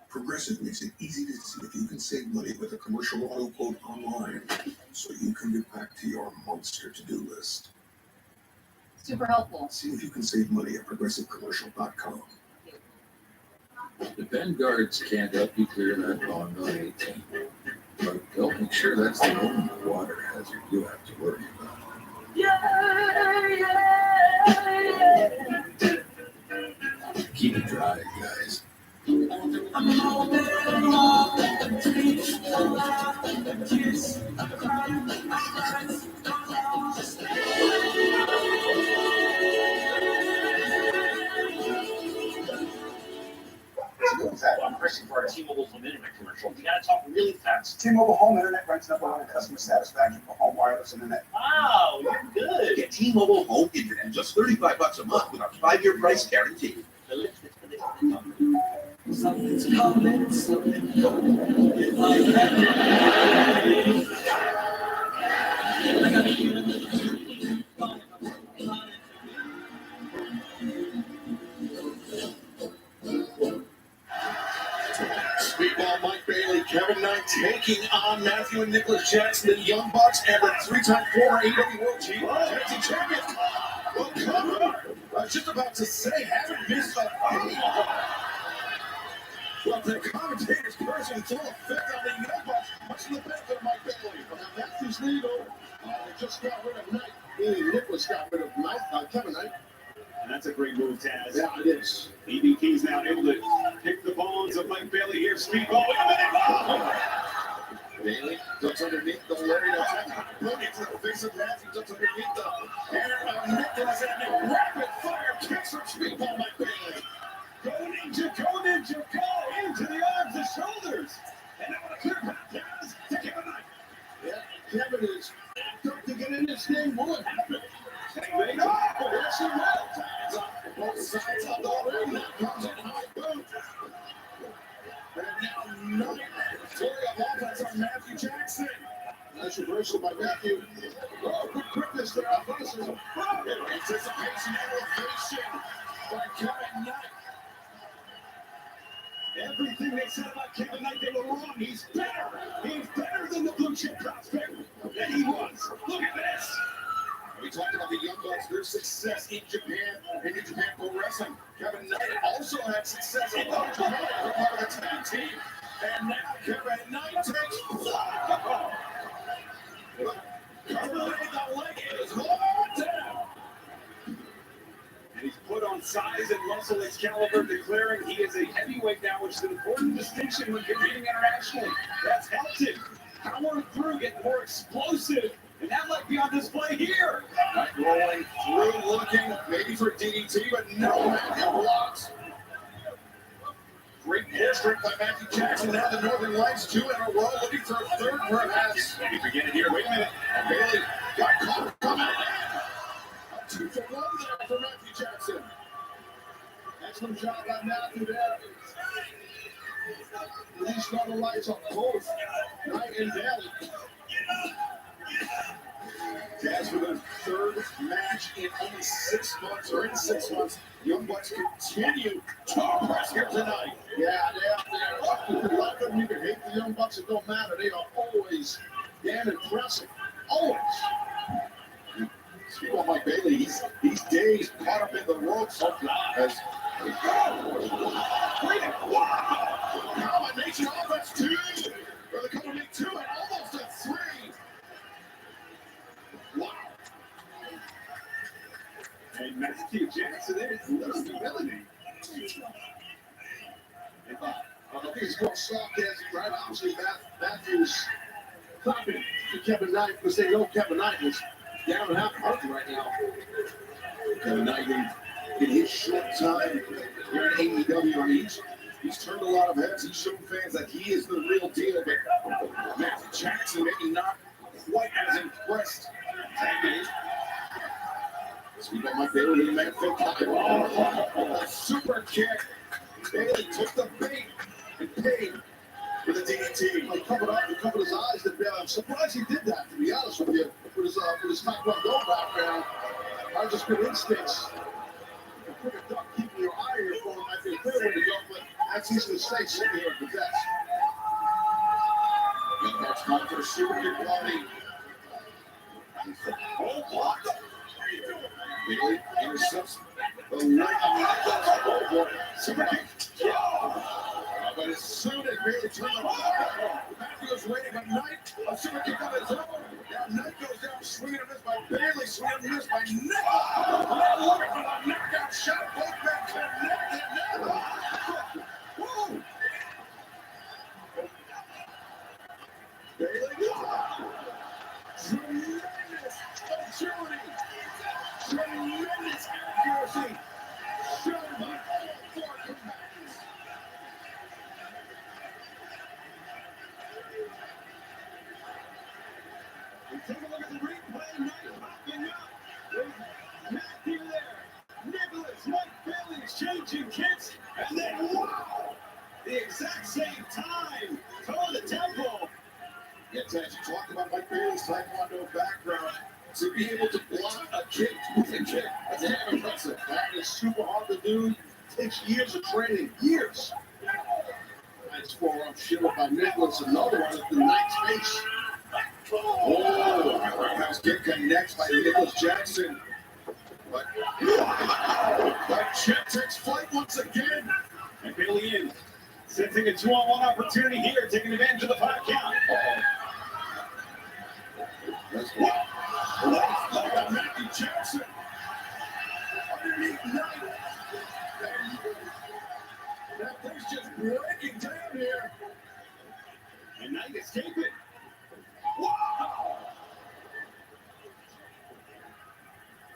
Progressive makes it easy to see if you can save money with a commercial auto quote online, so you can get back to your monster to-do list. Super helpful. See if you can save money at progressivecommercial.com. The bend guards can't help you clear that pond on 18, but they'll make sure that's the only water hazard you have to worry about. Keep it dry, guys. I'm Chrissy for our T-Mobile Home Internet commercial. You gotta talk really fast. T-Mobile Home Internet ranks number one in customer satisfaction for home wireless internet. Wow, you're good. Get T-Mobile Home Internet, just $35 a month with our 5-year price guarantee. Something's coming, something going. Speedball Mike Bailey, Kevin Knight taking on Matthew and Nicholas Jackson, the Young Bucks, and the 3-time former AEW World Tag Team Champions. Well, come on. I was just about to say, haven't missed a beat. Well, the commentator's cursing full effect on the Young Bucks, much to the benefit of Mike Bailey. But now Matthew's lead over. They just got rid of Knight. Nicholas got rid of Kevin Knight. And that's a great move, Taz. Yeah, it is. EBK's now able to pick the bones of Mike Bailey here. Speedball. Wait a minute. Oh! Bailey ducks underneath the Larry attack. Look into the face of Matthew, ducks underneath the hair of Nicholas, and a rapid fire kicks from Speedball Mike Bailey. Go Ninja, go Ninja, go into the arms and shoulders. And now on a clear path, Taz to Kevin Knight. Yeah, Kevin is amped up to get in this game. What happened? Wait up. Yes, he will. Both sides of the ring. Now comes in high boot. And now Knight. Flurry of offense on Matthew Jackson. Nice reversal by Matthew. Oh, good quickness there. Athleticism. Anticipation, elevation by Kevin Knight. Everything they said about Kevin Knight, they were wrong. He's better. He's better than the blue chip prospect that he was. Look at this. We talked about the Young Bucks, their success in Japan and in Japan Pro Wrestling. Kevin Knight also had success in Japan for part of the tag team. And now Kevin Knight takes flight. Kevin Knight, the leg is hard down. And he's put on size and muscle Excalibur, declaring he is a heavyweight now, which is an important distinction when competing internationally. That's helped him power through, get more explosive, and that might be on display here. Knight rolling through, looking maybe for DDT, but no, Matthew blocks. Great pull strength by Matthew Jackson. Now the Northern Lights 2 in a row, looking for a third perhaps. Maybe forget it here. Wait a minute. Bailey got caught coming in. A 2-for-1 there for Matthew Jackson. Excellent job by Matthew there. These Northern Lights on both Knight and Bailey. Jazz for the third match in only 6 months, or in 6 months. Young Bucks continue to impress here tonight. Yeah, they're a lot of them. You can hate the Young Bucks, it don't matter. They are always damn impressive. Always. Speak on Mike Bailey, he's days caught up in the ropes as combination offense 2. Or the combination 2 and almost a 3. Wow. And Matthew Jackson there is losing ability. I think he's going soft as right. Obviously, Matthews clapping to Kevin Knight because they know Kevin Knight was down and out hurting right now. Kevin Knight in his short time here in AEW, I mean, he's turned a lot of heads. He's shown fans that he is the real deal. But Matthew Jackson maybe not quite as impressed. Speak on Mike Bailey, man, a super kick. Bailey took the bait and paid for the DDT. He covered up, he covered his eyes. I'm surprised he did that, to be honest with you. With his Taekwondo background, I just good instincts. A quick duck keeping your eye here for him might be a clear way to go, but that's easy to stay sitting here at the desk. That's time for a super kick body. Oh, what? Bailey intercepts the right of super kick. But as soon as Bailey turned the ball, Matthew was waiting, but Knight, a super kick on his own. Now Knight goes down, swinging and missed by Bailey, swinging and missed by Nick. Looking for the knockout shot, both men connected now. Woo! tremendous accuracy shown by all four combatants. And take a look at the replay. Knight popping up with Matthew there. Nicholas, Mike Bailey exchanging kicks, and then wow, the exact same time. Toe the temple. Yes, as you talked about Mike Bailey's Taekwondo background, to be able to block a kick with a kick, that's damn impressive. That is super hard to do. Takes years of training, years. Nice forearm shiver by Nicholas. Another one at the Knight's face. Oh, roundhouse kick connects by Nicholas Jackson. But Chet takes flight once again. And Bailey in, sensing a 2-on-1 opportunity here, taking advantage of the 5 count. Let's go. Let's look at Matthew Jackson. Underneath Knight. That thing's just breaking down here. And Knight escaping. Wow!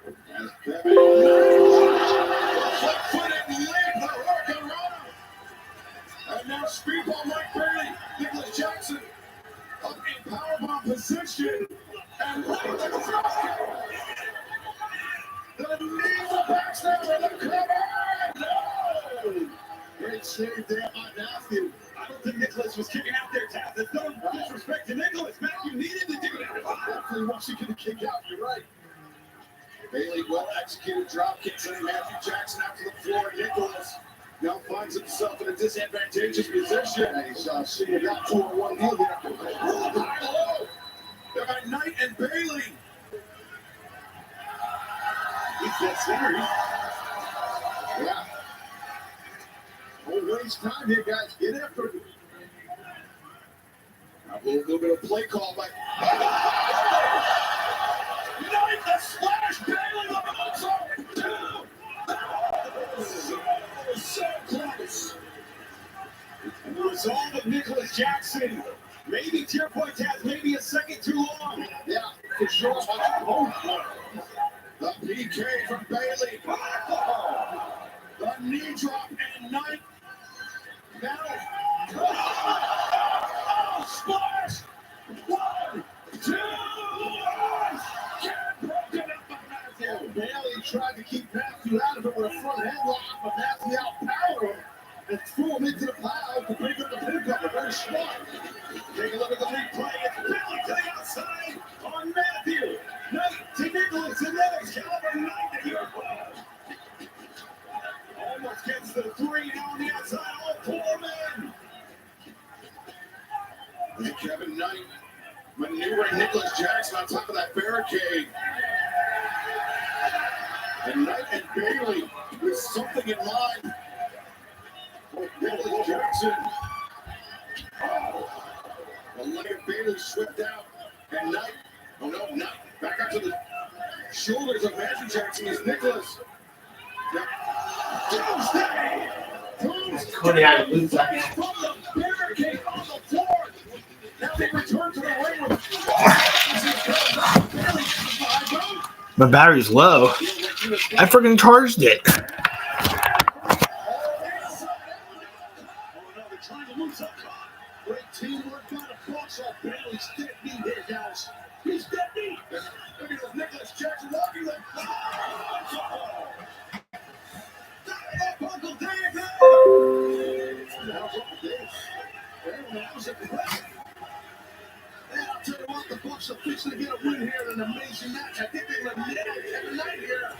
As Kevin flat-footed lead the Hurricanrana. And now speedball Mike Bailey, Nicholas Jackson up in powerbomb position. And right to the front. The knee for backstabber, the cover. No! Great save there by Matthew. I don't think Nicholas was kicking out there, Taz. There's no disrespect to Nicholas. Matthew needed to do that. Definitely wants to get a kick out. You're right. Bailey well executed drop kick, sending Matthew Jackson out to the floor. Nicholas now finds himself in a disadvantageous position. And he's seeing a 2-on-1 deal here. Oh, they're by Knight and Bailey. He's that center. Yeah. Don't waste time here, guys. Get after it. A little bit of play call by Knight, the splash. Bailey on the outside. So close. And the resolve of Nicholas Jackson. Maybe, to your point, Taz, maybe a second too long. Yeah, for sure. The PK from Bailey. The knee drop and Knight. Now. Oh, splash. 1, 2. Get broken up by Matthew. Bailey tried to keep Matthew out of it with a front headlock, but Matthew outpowered him and threw him into the pile to break up the pin cover. Very smart. Take a look at the replay. It's Bailey to the outside on Matthew. Knight to Nicholas, and then Excalibur Knight to your almost gets the 3 now on the outside. All 4 men. And Kevin Knight maneuvering Nicholas Jackson on top of that barricade. And Knight and Bailey with something in mind. With Nicholas Jackson. The leg of Bailey swept out. And Knight, oh no, Knight back up to the shoulders of Matthew Jackson is Nicholas. Doomsday! Doomsday! From the barricade on the floor. Now they return to the ring with My battery's low. I freaking charged it. Trying to lose up. Great teamwork, got a box off Bailey's dead knee here, guys. He's dead knee. Look at Nicholas Jackson walking like. Uncle Dave. I'll tell you what, the Bucks are fixing to get a win here in an amazing match. I think they were Kevin Knight here.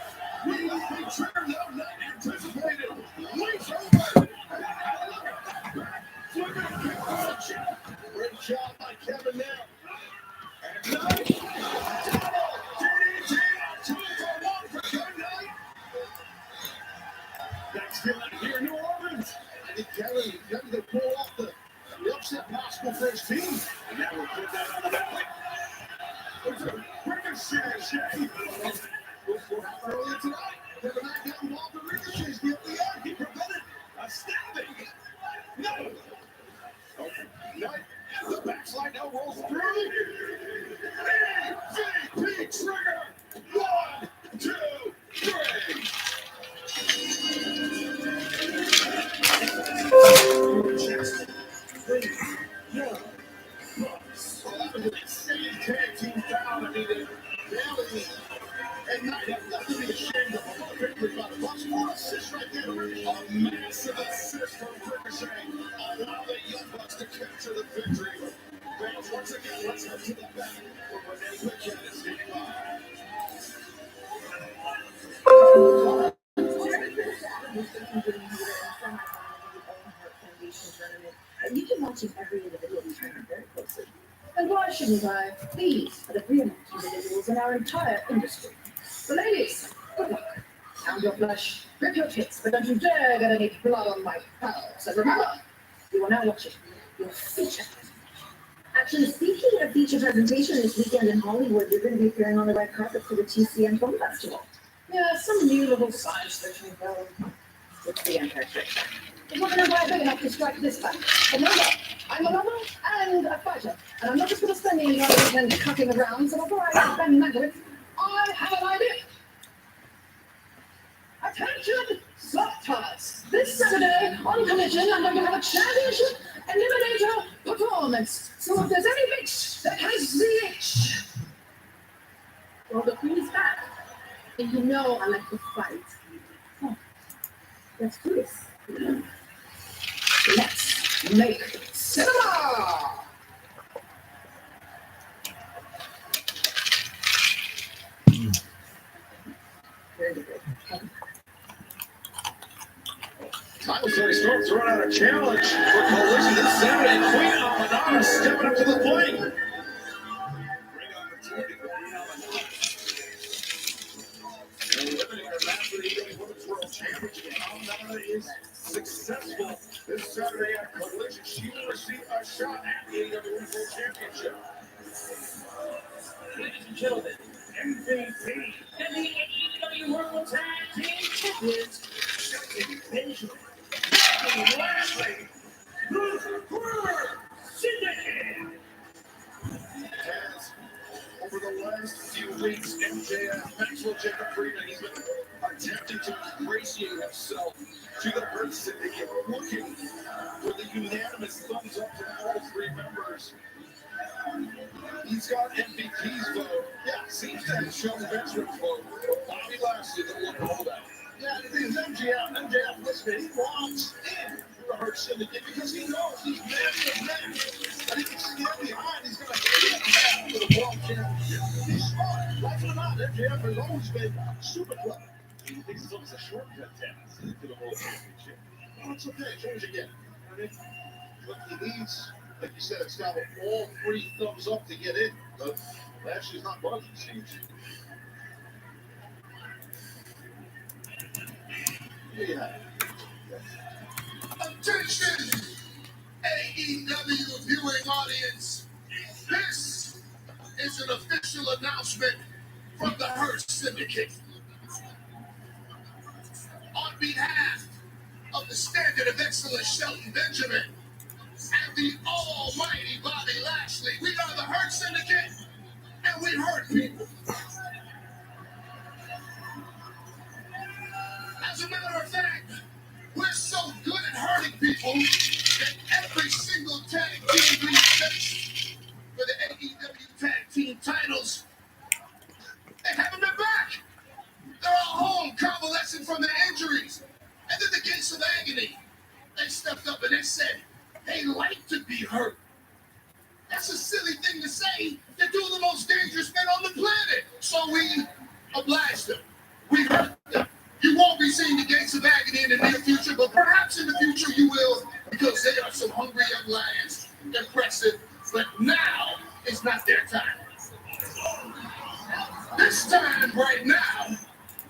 We must be turned up, not anticipated. Leaps over. Great job by Kevin now. And Knight. DDT. 2-for-1 for Kevin Knight. That's still out here in New Orleans. I think Kevin's going to pull off the upset possible for his team. And now we'll put that on the back. There's a ricochet. What happened earlier tonight? Kevin Knight got involved in ricochets the other end. He prevented a stabbing. No. Knight, the backslide now rolls through. MVP trigger. 1, 2, 3. be ashamed of a victory by the Bucks. What assist right there. A massive assist from Ricochet. Allow the Young Bucks to capture the victory. Fans, once again, let's head to the back where Renee Paquette is standing by. And you've been watching every individual tournament very closely. And why shouldn't I? These are the brilliant individuals in our entire industry. So ladies, good luck. Pound your flesh, rip your tits, but don't you dare get any blood on my pals. And remember, you are now watching your feature. Actually, speaking of feature presentation this weekend in Hollywood, you're going to be appearing on the red carpet for the TCM Film Festival. Yeah, some new little science fiction film. It's the Antarctic. It's not going to be big enough to strike this time. But remember, I'm a lover and a fighter, and I'm not just going to spend the entire weekend cutting around, so before I spend that with, I have an idea. Attention, Soft-Tots! This Saturday, on commission, I'm going to have a championship eliminator performance. So if there's any bitch that has the itch, well, the queen is back. And you know I like to fight. Oh, let's do this. Let's make cinema! Very good. Time was already started throwing out a challenge for Collision this Saturday. Queen Amanada stepping up to the plate. Great opportunity for Queen Amanada. Eliminating her match for the AEW Women's World Championship. Amanada is successful this Saturday at Collision. She will receive a shot at the AEW Women's World Championship. Ladies and gentlemen, MVP and the AEW World Tag Team Champions, Benjamin and Lashley, the Syndicate. As over the last few weeks, MJF, Maxwell Jacob Friedman, he's been attempting to ingratiate himself to the Hurt Syndicate, looking for the unanimous thumbs up from all three members. He's got MVP's vote. Yeah, seems to have shown veterans vote. Bobby Lashley, the one hold out. Yeah, the thing is MJF, listen, he wants in the Hurt Syndicate because he knows he's man to man. And he can stand behind. He's going to get back for the World Championship. He's smart. Like it or not, MJF has always been super clever. He thinks it's almost a shortcut to the World Championship. Well, it's okay. Change again. I mean, but he needs, like you said, it's got all three thumbs up to get in. But Lashley's not budging, it seems. Yeah. Attention, AEW viewing audience. This is an official announcement from the Hurt Syndicate. On behalf of the Standard of Excellence Shelton Benjamin and the almighty Bobby Lashley, we are the Hurt Syndicate, and we hurt people. As a matter of fact, we're so good at hurting people that every single tag team we face for the AEW tag team titles, they haven't been back. They're all home convalescing from their injuries. And then the Gates of Agony, they stepped up and they said they like to be hurt. That's a silly thing to say. They're two of the most dangerous men on the planet. So we obliged them. We hurt them. You won't be seeing the Gates of Agony in the near future, but perhaps in the future you will, because they are some hungry young lions. Impressive, but now is not their time. This time, right now,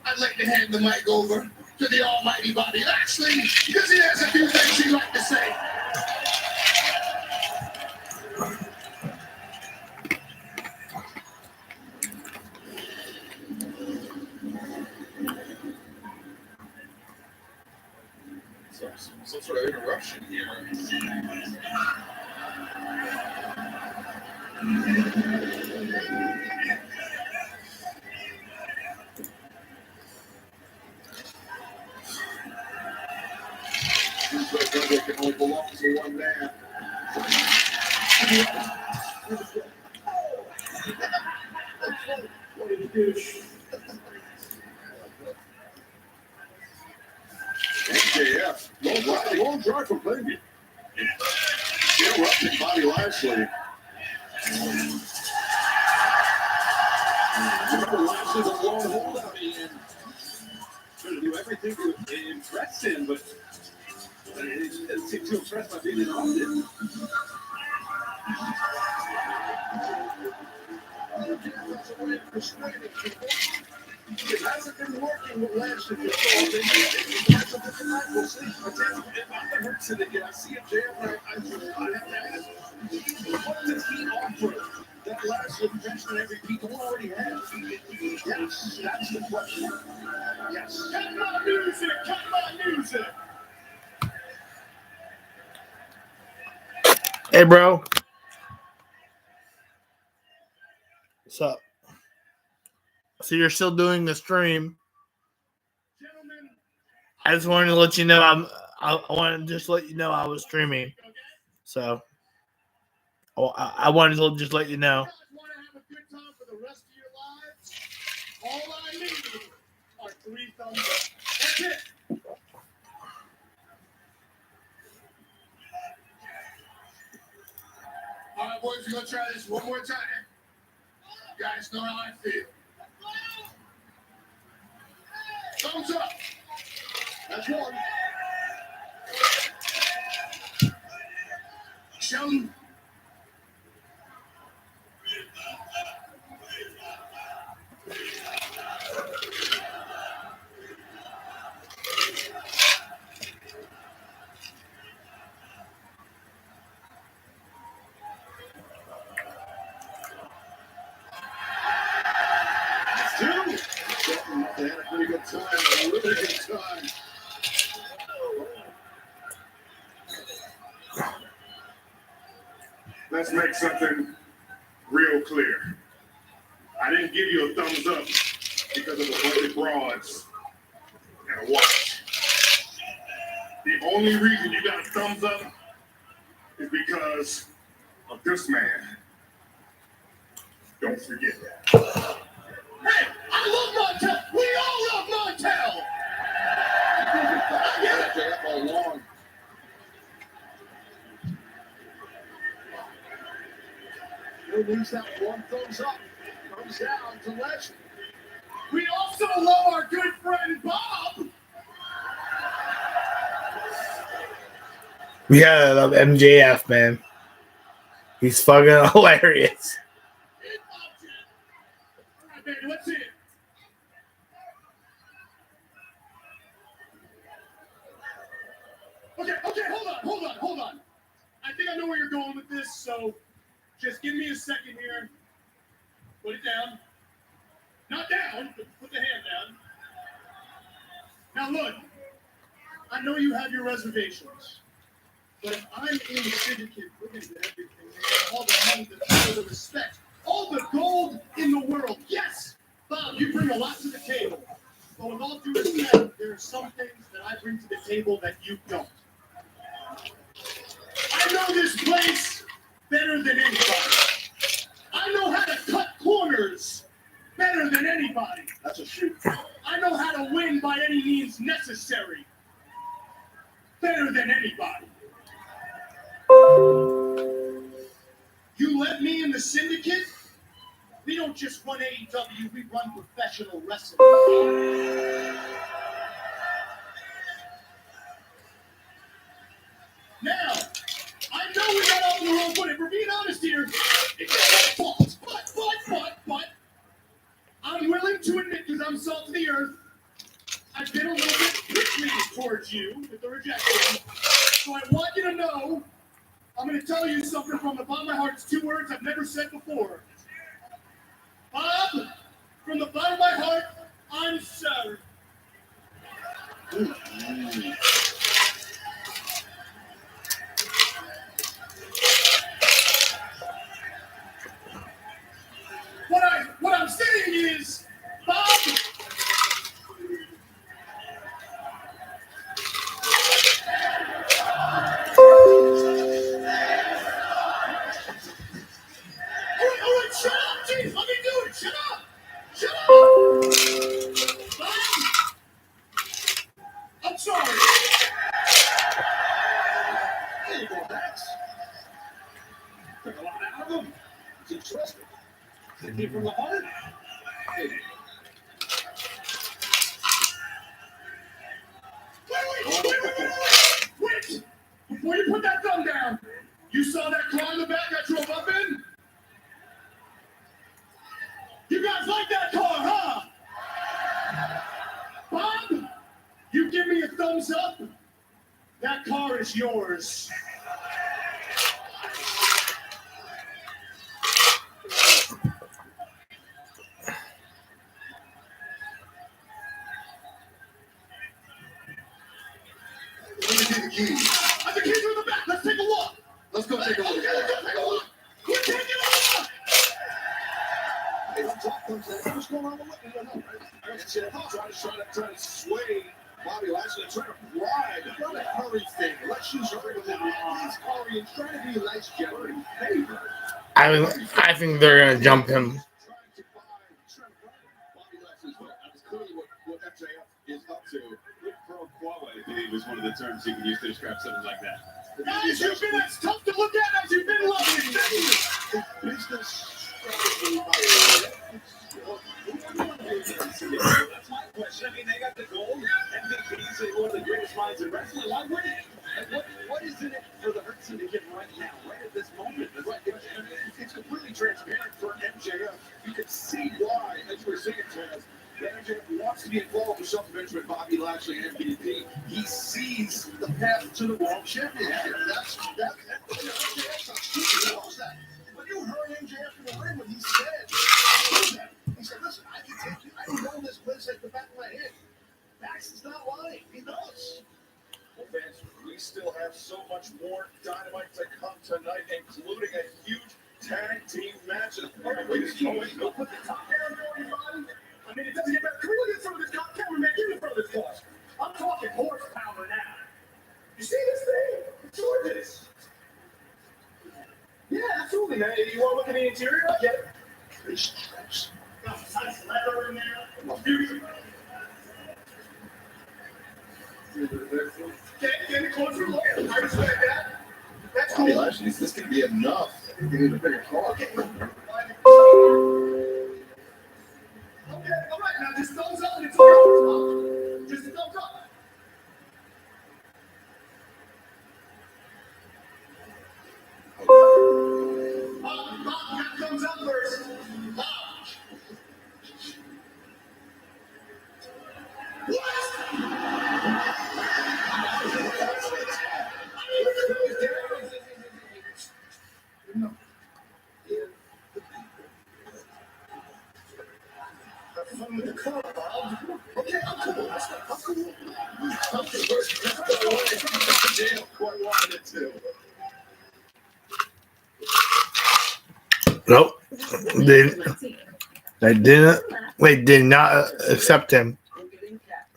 I'd like to hand the mic over to the almighty Bobby Lashley, because he has a few things he'd like to say. Some sort of interruption here. It can only belong to one man. What did he do? half. Long drive from Plainview. Interrupting Bobby Lashley. Remember, Lashley's a long holdout, Ian. Trying to do everything to impress him, but it doesn't seem too impressed by being interrupted. It hasn't been working with Lashley before. We'll see. If I'm hurt today, I see a jam right. I have to ask, what does he offer that Lashley potentially every people already has? Yes, that's the question. Yes. Cut my music! Cut my music! Hey, bro. What's up? So you're still doing the stream? Gentlemen, I just wanted to let you know I wanted to just let you know I was streaming. So I wanted to just let you know. you guys want to have a good time for the rest of your lives? All I need are 3 thumbs up. That's it. All right, boys, we're going to try this one more time. You guys know how I feel. Thumbs up. That's 1. Sheldon. That's 2. They had a pretty good time. A really good time. Let's make something real clear. I didn't give you a thumbs up because of a bunch of broads and a watch. The only reason you got a thumbs up is because of this man. Don't forget that. Hey, I love Montel. We all love Montel. I get it. All along. You'll lose that 1 thumbs up. Thumbs down to Lashley. We also love our good friend Bob. We gotta love MJF, man. He's fucking hilarious. All right, baby, let's see it. Okay, hold on. I think I know where you're going with this, so just give me a second here. Put it down. Not down, but put the hand down. Now look, I know you have your reservations, but if I'm in the syndicate, we're going to get everything, man. All the money, the respect, all the gold in the world. Yes, Bob, you bring a lot to the table. But with all due respect, there are some things that I bring to the table that you don't. I know this place better than anybody. I know how to cut corners better than anybody. That's a shoot. I know how to win by any means necessary better than anybody. You let me in the syndicate? We don't just run AEW, we run professional wrestling. Now, I know we got off on the wrong foot. If we're being honest here, it's my fault. But, I'm willing to admit, because I'm salt of the earth, I've been a little bit prickly towards you with the rejection. So I want you to know, I'm going to tell you something from the bottom of my heart. It's 2 words I've never said before. Bob, from the bottom of my heart, I'm sorry. What I'm saying is, Bob, all right, shut up, jeez, let me do it, shut up, Bob, Came from the heart. Wait! Before you put that thumb down, you saw that car in the back I drove up in? You guys like that car, huh? Bob, you give me a thumbs up. That car is yours. Let me see the keys. The keys are in the back. Let's take a look. Let's go take a look. Okay, let's go take a look. We're taking a look. Hey, when Jack comes in, what's going on with it? I don't know. I got you trying to sway Bobby Lashley, trying to bribe. Not a hurry thing. Let's use her a little bit. He's hurrying, trying to be a nice gentleman in favor. I think they're gonna jump him. Trying to bribe Bobby Lashley's vote. That's clearly what MJF is up to. Quid pro quo, I believe, is one of the terms you can use to describe something like that. Guys, you've been as tough to look at as you've been lovely. Thank you. Business strategy by That's my question. I mean, they got the gold. MVP's one of the greatest minds in wrestling. Why wouldn't it? And what is in it for the Hurt Syndicate right now, right at this moment? It's completely transparent for MJF. You can see why, as you were saying, Taz, that MJF wants to be involved with self-benjamin Bobby Lashley and MVP. He sees the path to the world championship. That's MJF's not stupid. He knows that. When you heard MJF in the ring when he said, listen, I can take you. I know this place like the back of my head. Max is not lying. He knows. Well, fans, we still have so much more Dynamite to come tonight, including a huge tag team match. All right, wait, go put the top down there on your body. I mean, it doesn't get better. Can we look in front of this cameraman? Get in front of this closet. I'm talking horsepower now. You see this thing? It's gorgeous. Yeah, absolutely, man. You want to look at the interior? I get it. This stretch. Got some nice leather in there. Beautiful. Get a closer look. I respect that. That's Bobby cool. Lashley, is this going to be enough? You need a bigger car. Okay, all right. Now just thumbs up and it's okay. Just a thumbs up. Bob, you got thumbs up first. Bob. Have fun with the car, Bob. Okay, I'm cool. I'm cool. Dale quite wanted it to. Nope. They did not accept him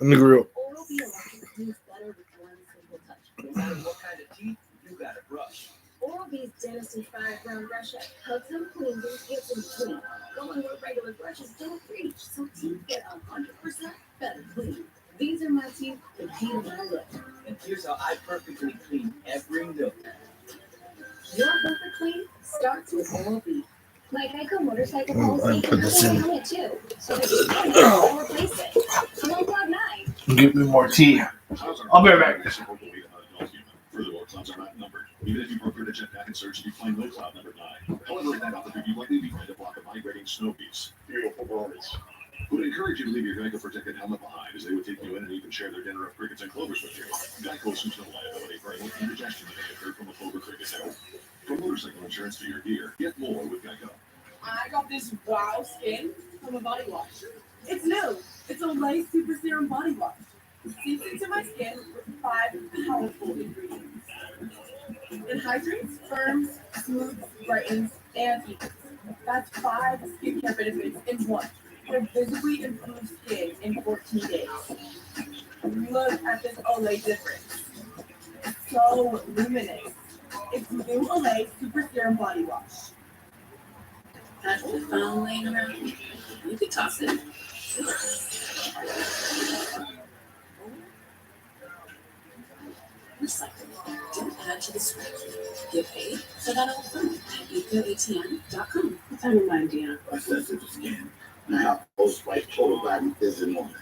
in the group. Oral-B Electric cleans better with one simple touch. No matter what kind of teeth, you got a brush. Oral-B's Dentist-inspired brown brush set hugs and cleans and gets in clean, going where regular brushes don't reach, so teeth get 100% better clean. These are my teeth, the beauty of my lip. And here's how I perfectly clean every nook. Your perfect clean starts with Oral-B. My Geico motorcycle Oh, policy I put has this a in. helmet too, so if you can't, I'll replace it. I'm on cloud 9. Give me more tea. I'll be right back. Furthermore, clouds are not numbered. Even if you prefer to check back and search, you find no cloud number 9. However, in that altitude, you likely be trying to block a migrating snow geese. Beautiful birds. Would encourage you to leave your Geico protected helmet behind, as they would take you in and even share their dinner of crickets and clovers with you. Geico assumes no liability for any indigestion that may occur from a clover cricket hill. From motorcycle insurance to your gear, get more with Geico. I got this wow skin from a body wash. It's new. It's a Olay Super Serum Body Wash. It seeps into my skin with 5 powerful ingredients. It hydrates, firms, smooths, brightens, and deepens. That's 5 skincare benefits in one. It visibly improves skin in 14 days. Look at this Olay difference. It's so luminous. It's new Olay Super Serum Body Wash. That's the phone laying around. You could toss it. Recycle. Don't that to the script. Get paid for that old phone at ecoatm.com. What's on your mind, Deanna? Assess it to scan. Now, post-flight total value is in order.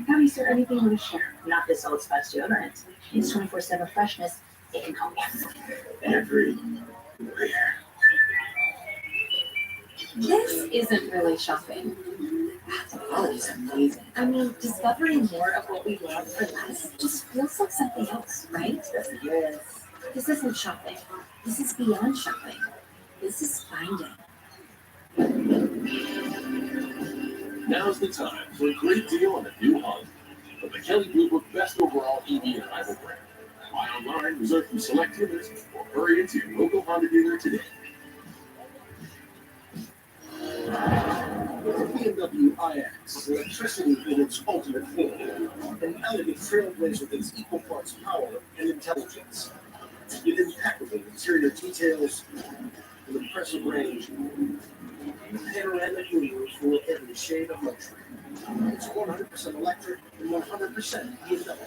Gabby, is there anything you want to share? Not this old spice deodorant. It's 24/7 freshness. It can calm you. Everywhere. This isn't really shopping. Oh, it's amazing. I mean, discovering more of what we love for less just feels like something else, right? Yes. This isn't shopping. This is beyond shopping. This is finding. Now's the time for a great deal on a new Honda. From the Kelly Blue Book Best Overall EV and Rival brand. Buy online, reserve from select dealers, or hurry into your local Honda dealer today. The BMW iX, electricity in its ultimate form, an elegant trailblazer that is equal parts power and intelligence. With impeccable interior details, an impressive range, and a panoramic moonroof for every shade of luxury. It's 100% electric and 100% BMW.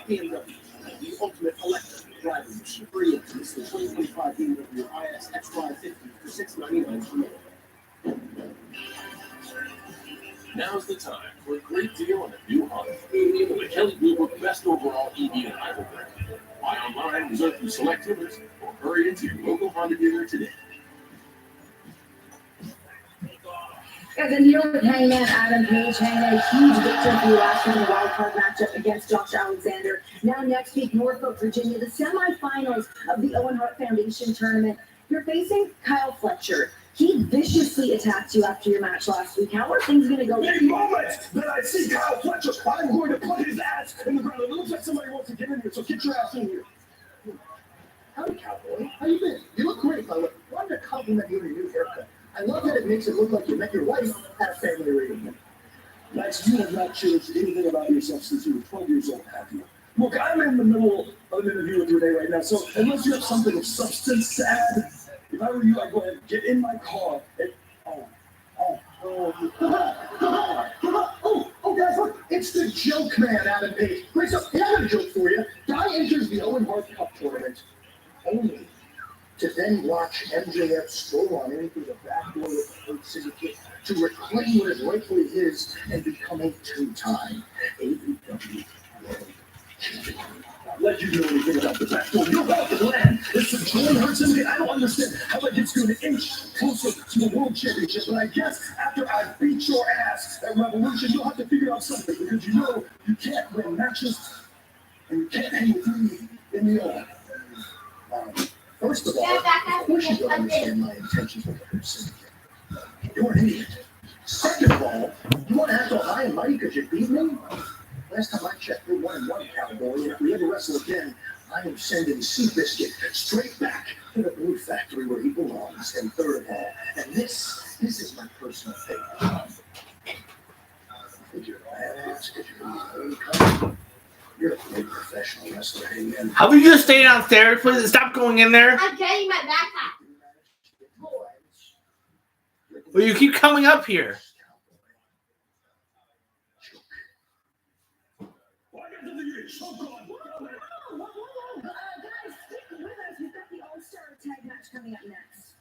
BMW, the ultimate electric driving machine. Free into the 2025 BMW iX X550 for $699. Now's the time for a great deal on a new Honda. From the Kelly Blue Book Best Overall EV and Rival brand. Buy online, reserve from select dealers, or hurry into your local Honda dealer today. Yeah, the New York Hangman Adam Page had a huge victory for you last week in the wild card matchup against Josh Alexander. Now next week, Norfolk, Virginia, the semifinals of the Owen Hart Foundation tournament. You're facing Kyle Fletcher. He viciously attacked you after your match last week. How are things going to go? The moment that I see Kyle Fletcher, I'm going to put his ass in the ground. It looks like somebody wants to get in here, so get your ass in here. Howdy, cowboy. How you been? You look great, by the way. Wanted to compliment you on your new haircut. I love that it makes it look like you met your wife at a family reunion. Max, you have not changed anything about yourself since you were 12 years old, have you? Look, I'm in the middle of an interview with Renee right now, so unless you have something of substance to add, if I were you, I'd go ahead and get in my car and... Oh, guys, look, it's the joke man, Adam Page. Great, so I got a joke for you. Guy enters the Owen Hart Cup tournament only to then watch MJF stroll on into the back door with the Hurt Syndicate to reclaim what is rightfully his and become a two-time AEW World Champion. I'll let you know anything about the back door. You're about to land. It's the Joey Hurt Syndicate. I don't understand how that gets you an inch closer to the World Championship, but I guess after I beat your ass at Revolution, you'll have to figure out something because you know you can't win matches and you can't hang with me in the Owen. First of all, of course you don't understand my intentions with the Hurt Syndicate. You're an idiot. Second of all, you want to act all high and mighty because you beat me? Last time I checked, you're 1-1, cowboy, and if we ever wrestle again, I am sending Seabiscuit straight back to the Blue Factory where he belongs. And third of all, and this is my personal favorite. I think you're a badass because you're a great professional wrestler, Hangman. How about you just stay downstairs, please? Stop going in there. I'm getting my backpack. Well, you keep coming up here. Guys, stick with us. We've got the All-Star Tag match coming up next.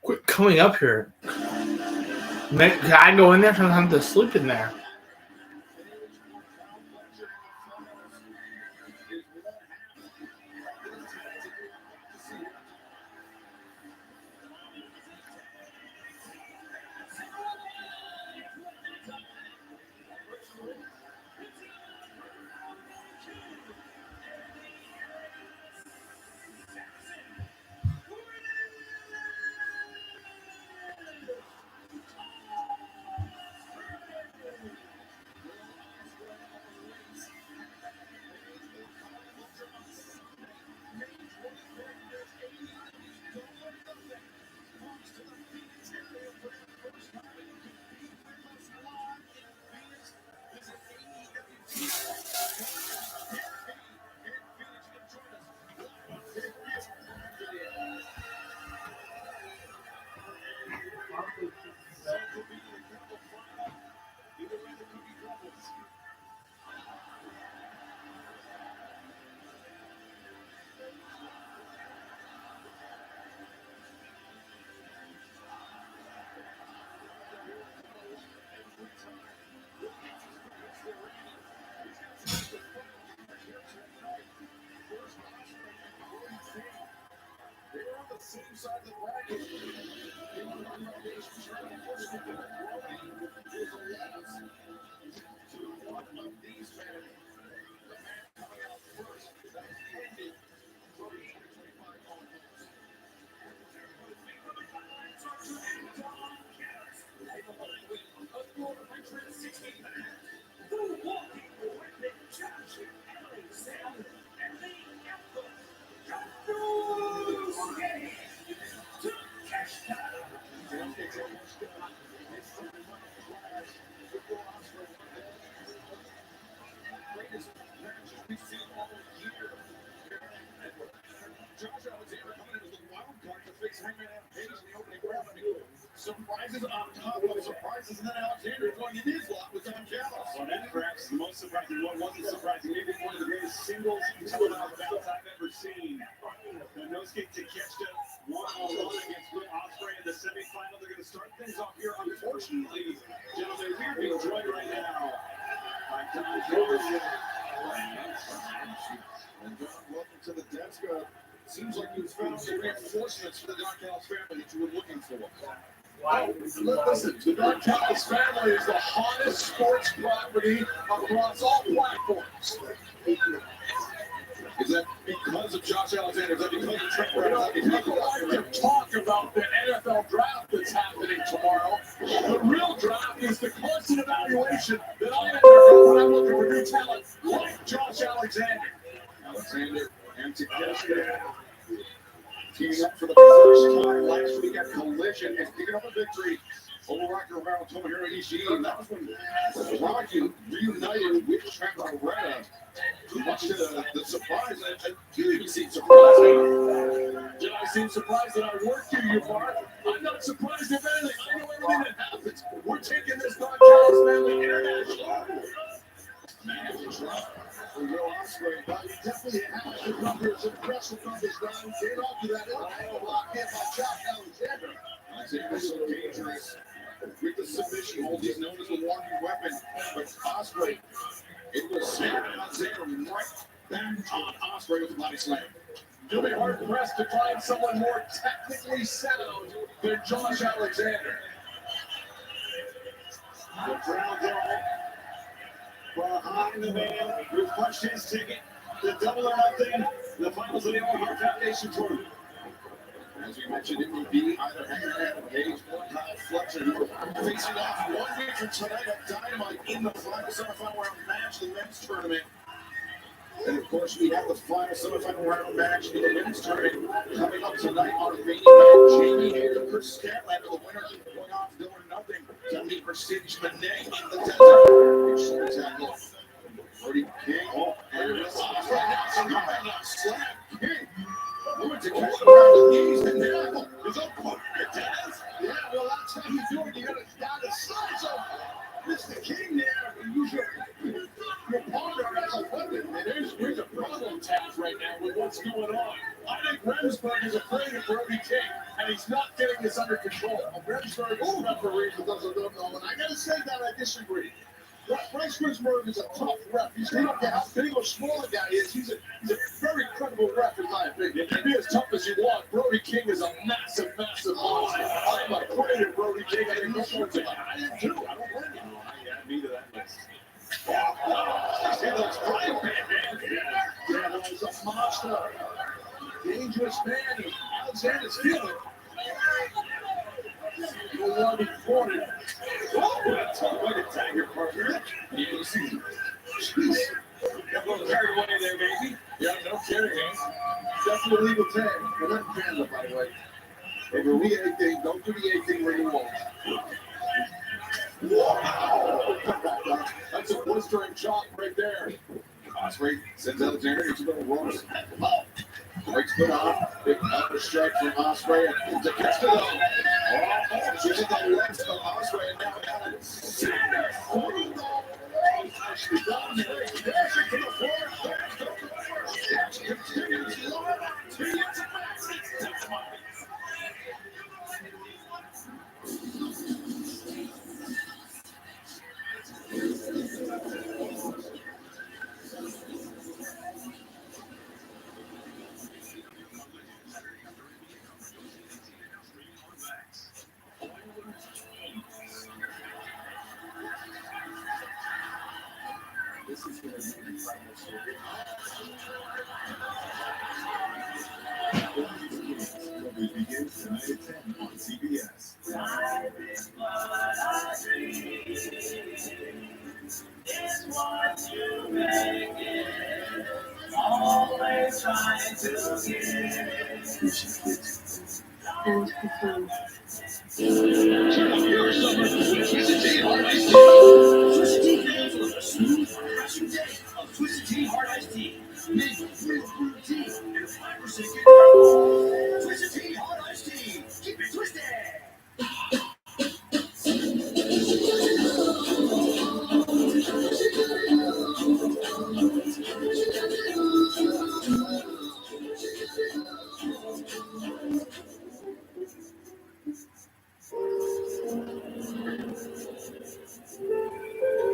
Quit coming up here. I go in there sometimes to sleep in there. same side of the bracket. The only relegation champion was the Brody, who is the last to one of these men. The man coming out first, that is the ending. Brody, 25 on points. Greatest matches we've seen all year. Josh Alexander coming in as the wild card to face Hangman Adam Page in the opening round. Surprises on top of surprises, and then Alexander going in his lot with Don Callis. Well, that perhaps the most surprising one wasn't surprising. Maybe one of the greatest singles televised bouts I've ever seen. Nosuke Takeshita one-on-one against Will Ospreay in the semifinal. They're going to start things off here. Unfortunately, gentlemen, we are being joined right now by Don Callis. And Don, welcome to the desk. Seems like you've found the reinforcements for the Don Callis family that you were looking for. Well, listen, the Don Callis family is the hottest sports property across all platforms. Is that because of Josh Alexander? Is that because of Trent Brown? People like to talk about the NFL draft that's happening tomorrow. The real draft is the constant evaluation that I undergo when I'm looking for new talent like Josh Alexander. Alexander and Takeshita teaming up for the first time last week at Collision and picking up a victory over Rocky Romero, Tomohiro Ishii. And that was when Rocky reunited with Trent Beretta. Much to the surprise, and you even seem surprised. Did I seem surprised that I worked here, you Bart? I'm not surprised if anything. I know everything that happens. We're taking this Don Callis family international. Man, it's rough. For Will Ospreay, but he definitely has the numbers, impressive numbers down. Get off to that elbow lock in by Josh Alexander. Alexander's so dangerous with the submission hold. He's known as a walking weapon. But Ospreay, it was Alexander right back on Ospreay with the body slam. You'll be hard pressed to find someone more technically sound than Josh Alexander. The crowd behind the man who punched his ticket, the double or nothing, the finals of the Omaha Foundation Tournament. As we mentioned, it would be either Hangman Adam Page or Kyle Fletcher who are facing off 1 week from tonight at Dynamite in the final semifinal round match, the men's tournament. And of course, we have the final semifinal round match in the men's tournament coming up tonight on the main event. Jamie Hayter, Chris Statlander, the winner going off double or nothing to meet Mercedes Monet in the desert. It's tackle. Brody King, and it's off right now. Slap King. Moving to catch him around the knees, and now is up for it. Yeah, well, that's how you do it. You gotta slice up Mr. King there. And use your partner as a weapon. And here's a problem task right now with what's going on. I think Remsburg is afraid of Brody King, and he's not getting this under control. Remsburg is a referee for those who don't know, and I gotta say that I disagree. Bryce Remsburg is a tough ref. He's not how big or small the guy is. He's a very credible ref, in my opinion. You can be as tough as you want. Brody King is a massive monster. I'm afraid of Brody King. I didn't too. I don't blame you. Yeah, me to that list. See those flying man. Yeah, he's a monster. Dangerous man. Alexander's feeling. The one he cornered. Oh, that's a way to tag your partner. Yeah, you see. Jeez. Got a little carried away there, baby. Yeah, no kidding, eh? Definitely legal tag. We're not Canada, by the way. If you need anything, don't do the anything where you won't. Wow! That's a blistering chop right there. Ospreay sends Alexander into the ropes. Breaks foot off. Big upper strike from Ospreay. And Takeshita. Oh, she's in the legs of Ospreay. And now Alexander. Down there. There's it to the floor. Continues lower to the Coverage begins tonight at 10 on CBS. Always trying to And confirm. Twisted Tea fans with a smooth, refreshing taste of Twisted Tea Hard Iced Tea. Made with real fruit tea and 5% alcohol. Twisted Tea Hard Iced Tea. Keep it twisted.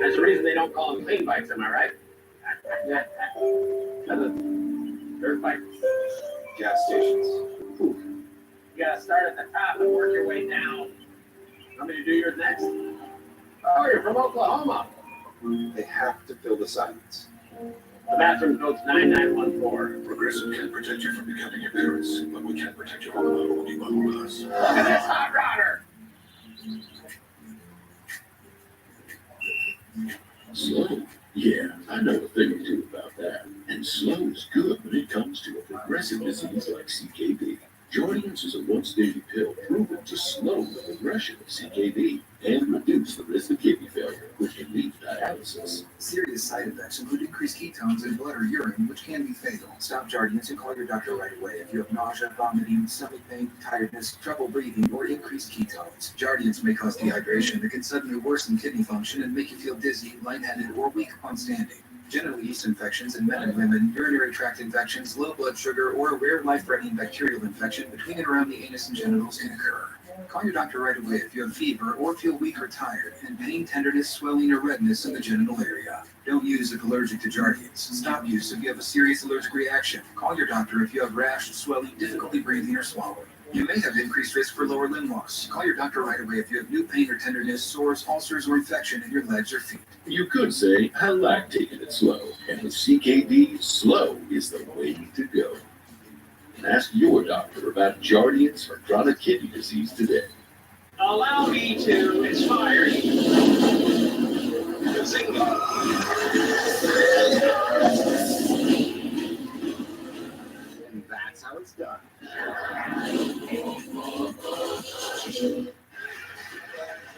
That's the reason they don't call them clean bikes, am I right? Yeah. Dirt bike. Gas stations. You gotta start at the top and work your way down. Want me to do yours next? Oh, you're from Oklahoma. They have to fill the silence. The bathroom code's 9914. Progressive can protect you from becoming your parents, but we can't protect you from the when you bundle with us. Look at this hot rodder. Slow? Yeah, I know a thing or two about that. And slow is good when it comes to a progressive disease like CKD. Jardiance is a once-daily pill proven to slow the progression of CKD and reduce the risk of kidney failure, which can lead to dialysis. Serious side effects include increased ketones in blood or urine, which can be fatal. Stop Jardiance and call your doctor right away if you have nausea, vomiting, stomach pain, tiredness, trouble breathing, or increased ketones. Jardiance may cause dehydration that can suddenly worsen kidney function and make you feel dizzy, lightheaded, or weak upon standing. Genital yeast infections in men and women, urinary tract infections, low blood sugar, or a rare life-threatening bacterial infection between and around the anus and genitals can occur. Call your doctor right away if you have fever or feel weak or tired, and pain, tenderness, swelling, or redness in the genital area. Don't use if allergic to Jardiance. Stop use if you have a serious allergic reaction. Call your doctor if you have rash, swelling, difficulty breathing, or swallowing. You may have increased risk for lower limb loss. Call your doctor right away if you have new pain or tenderness, sores, ulcers, or infection in your legs or feet. You could say, I like taking it slow. And with CKD, slow is the way to go. Ask your doctor about Jardiance for chronic kidney disease today. Allow me to inspire you. And that's how it's done.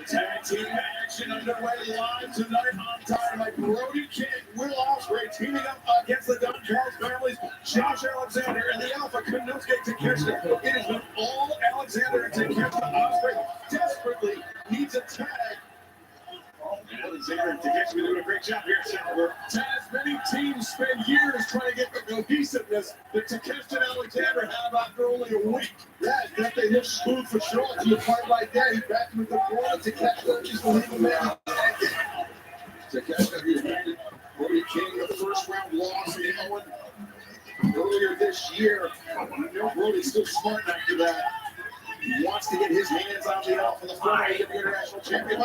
Tag team action underway live tonight on Dynamite. Brody King, Will Ospreay teaming up against the Don Charles families, Josh Alexander and the Alpha Konosuke Takeshita. It has been all Alexander and Takeshita. Ospreay desperately needs a tag. Alexander and Takeshita doing a great job here, Silver. As many teams spend years trying to get the cohesiveness that Takeshita and Alexander have after only a week. Yeah, that they hit smooth for sure. To a fight like that, he's back with the ball. Takeshita just leave him man. Takeshita, who handed Brody King the first round loss in Owen earlier this year. You know, Brody's still smart after that. He wants to get his hands on the Alpha, the former AEW International Champion.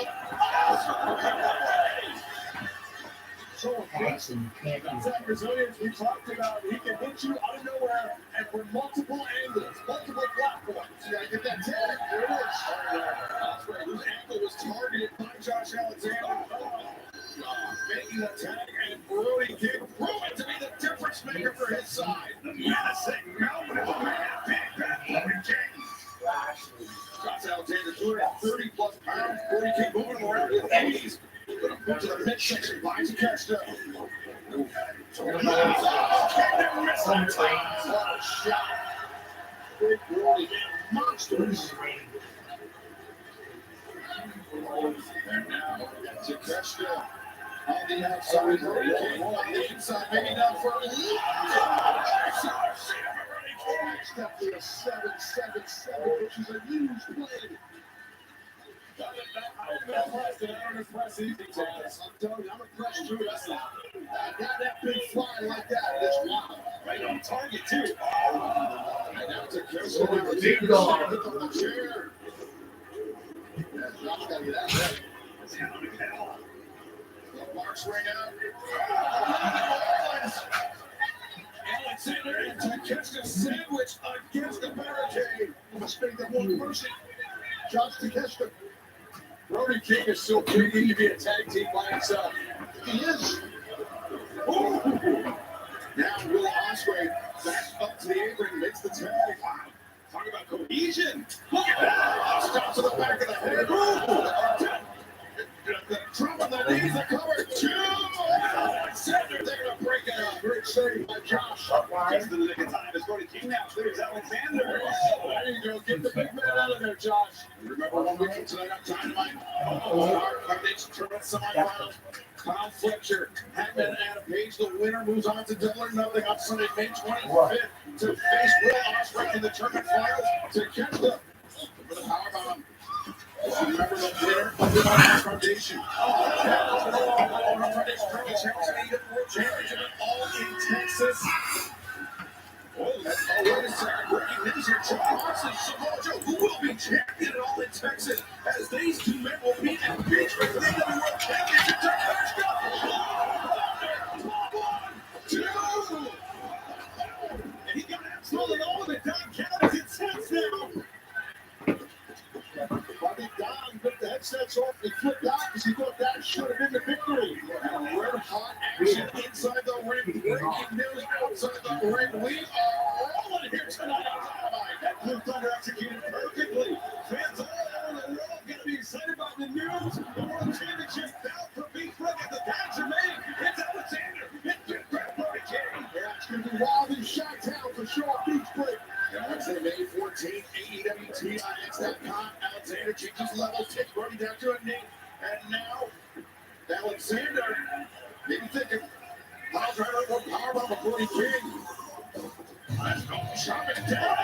So that resilience we talked about, he can hit you out of nowhere and from multiple angles, multiple platforms. You gotta get that tag. There it is. Ospreay, whose ankle was targeted by Josh Alexander. Making the tag, and Brody King proven to be the difference maker for his side. The menacing mountain of a man, BigBen Brody King. Josh Alexander, 230 plus pounds. Brody King moving around with 80s. Gonna move to the midsection by Takeshita. Shot. Big Brody King, monsters. And now Takeshita on the outside. Brody King on the inside, maybe now for a lead. Step to a 7-7-7, which is a huge play. I'm impressed easy, Thomas. I'm telling you, I'm impressed too. That's not that big fly like that. It's wild. Right on target, too. And now to Kirsten. Hit the chair. Yeah, Josh got to get out of there. The marks ring out. Takeshita sandwich against the barricade. A mistake that won't push it. Josh Takeshita. Brody King is so big he can be a tag team by himself. He is. Ooh. Now Will Ospreay back up to the apron, makes the tag. Wow. Talk about cohesion. Look at that. Stop to the back of the head. Ooh. The drop on the knees, the cover. Two. Alexander, they're going to break it up. Great save by Josh. Just in the nick of time as Brody King now clears Alexander. There you go. Get the big man out of there, Josh. Remember 1 week from tonight on Dynamine? Our Foundation Tournament semifinals. Kyle Fletcher, Hackman, Adam Page. The winner moves on to Double or Nothing on Sunday, May 25th to face Will Ospreay in the tournament finals to catch them for the powerbomb. Remember the winner of the Foundation. Our Foundation Tournament Champions World Championship all in Texas. Oh, that's already second breaking news here. John Moxley, Samoa Joe, who will be champion and all in Texas, as these two men will meet and beat for the AEW World Championship. And he got absolutely all of it. Don Callis gets tense now. Bobby Don ripped the headsets off and flipped out because he thought that should have been the victory. And red hot action inside the ring. Breaking news outside the ring. We are rolling here tonight on Dynamite. That Blue Thunder executed perfectly. Fans all over the world going to be excited about the news. The World Championship bout for Beach Break at the Dodger Main. It's Alexander. It's Bittner. Brody King. Yeah, it's going to be wild in Chi-Town for sure. Beach Break. Wednesday, May 14th, AEWTIX.com. Alexander changes levels, takes Brody down to a knee, and now Alexander, maybe thinking, piles right over powerbomb of Brody King. Let's go, chop it down.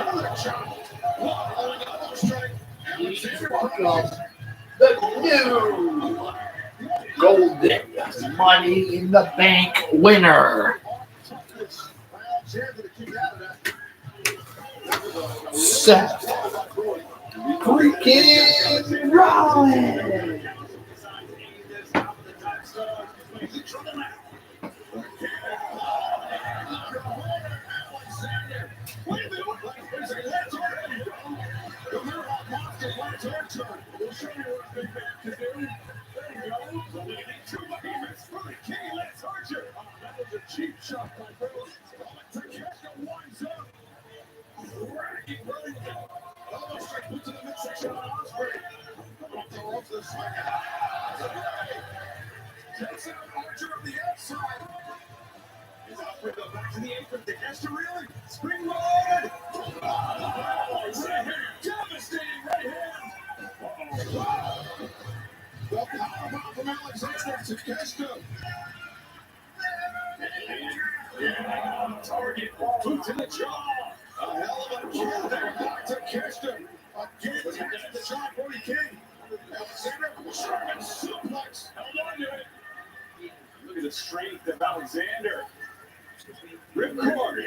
Another chop. Rolling elbow strike. Alexander. The new Golden Money in the Bank winner, Seth freaking Rollins. Cheap shot by Burley. Takeshita winds up. Dragging Burley. Almost straight to the midsection of Ospreay. Off the ropes to the swing. Takes out Archer on the outside. Is Ospreay go back to the apron. Takeshita reeling. Springboard. Right hand. Devastating right hand. The powerbomb from Alexander to Takeshita. Yeah, target, boot to the jaw. A hell of a kill there by Takeshita. Again, taps the jaw, Brody King. Alexander, Sherman suplex. Held on to it. Look at the strength of Alexander. Ripcord.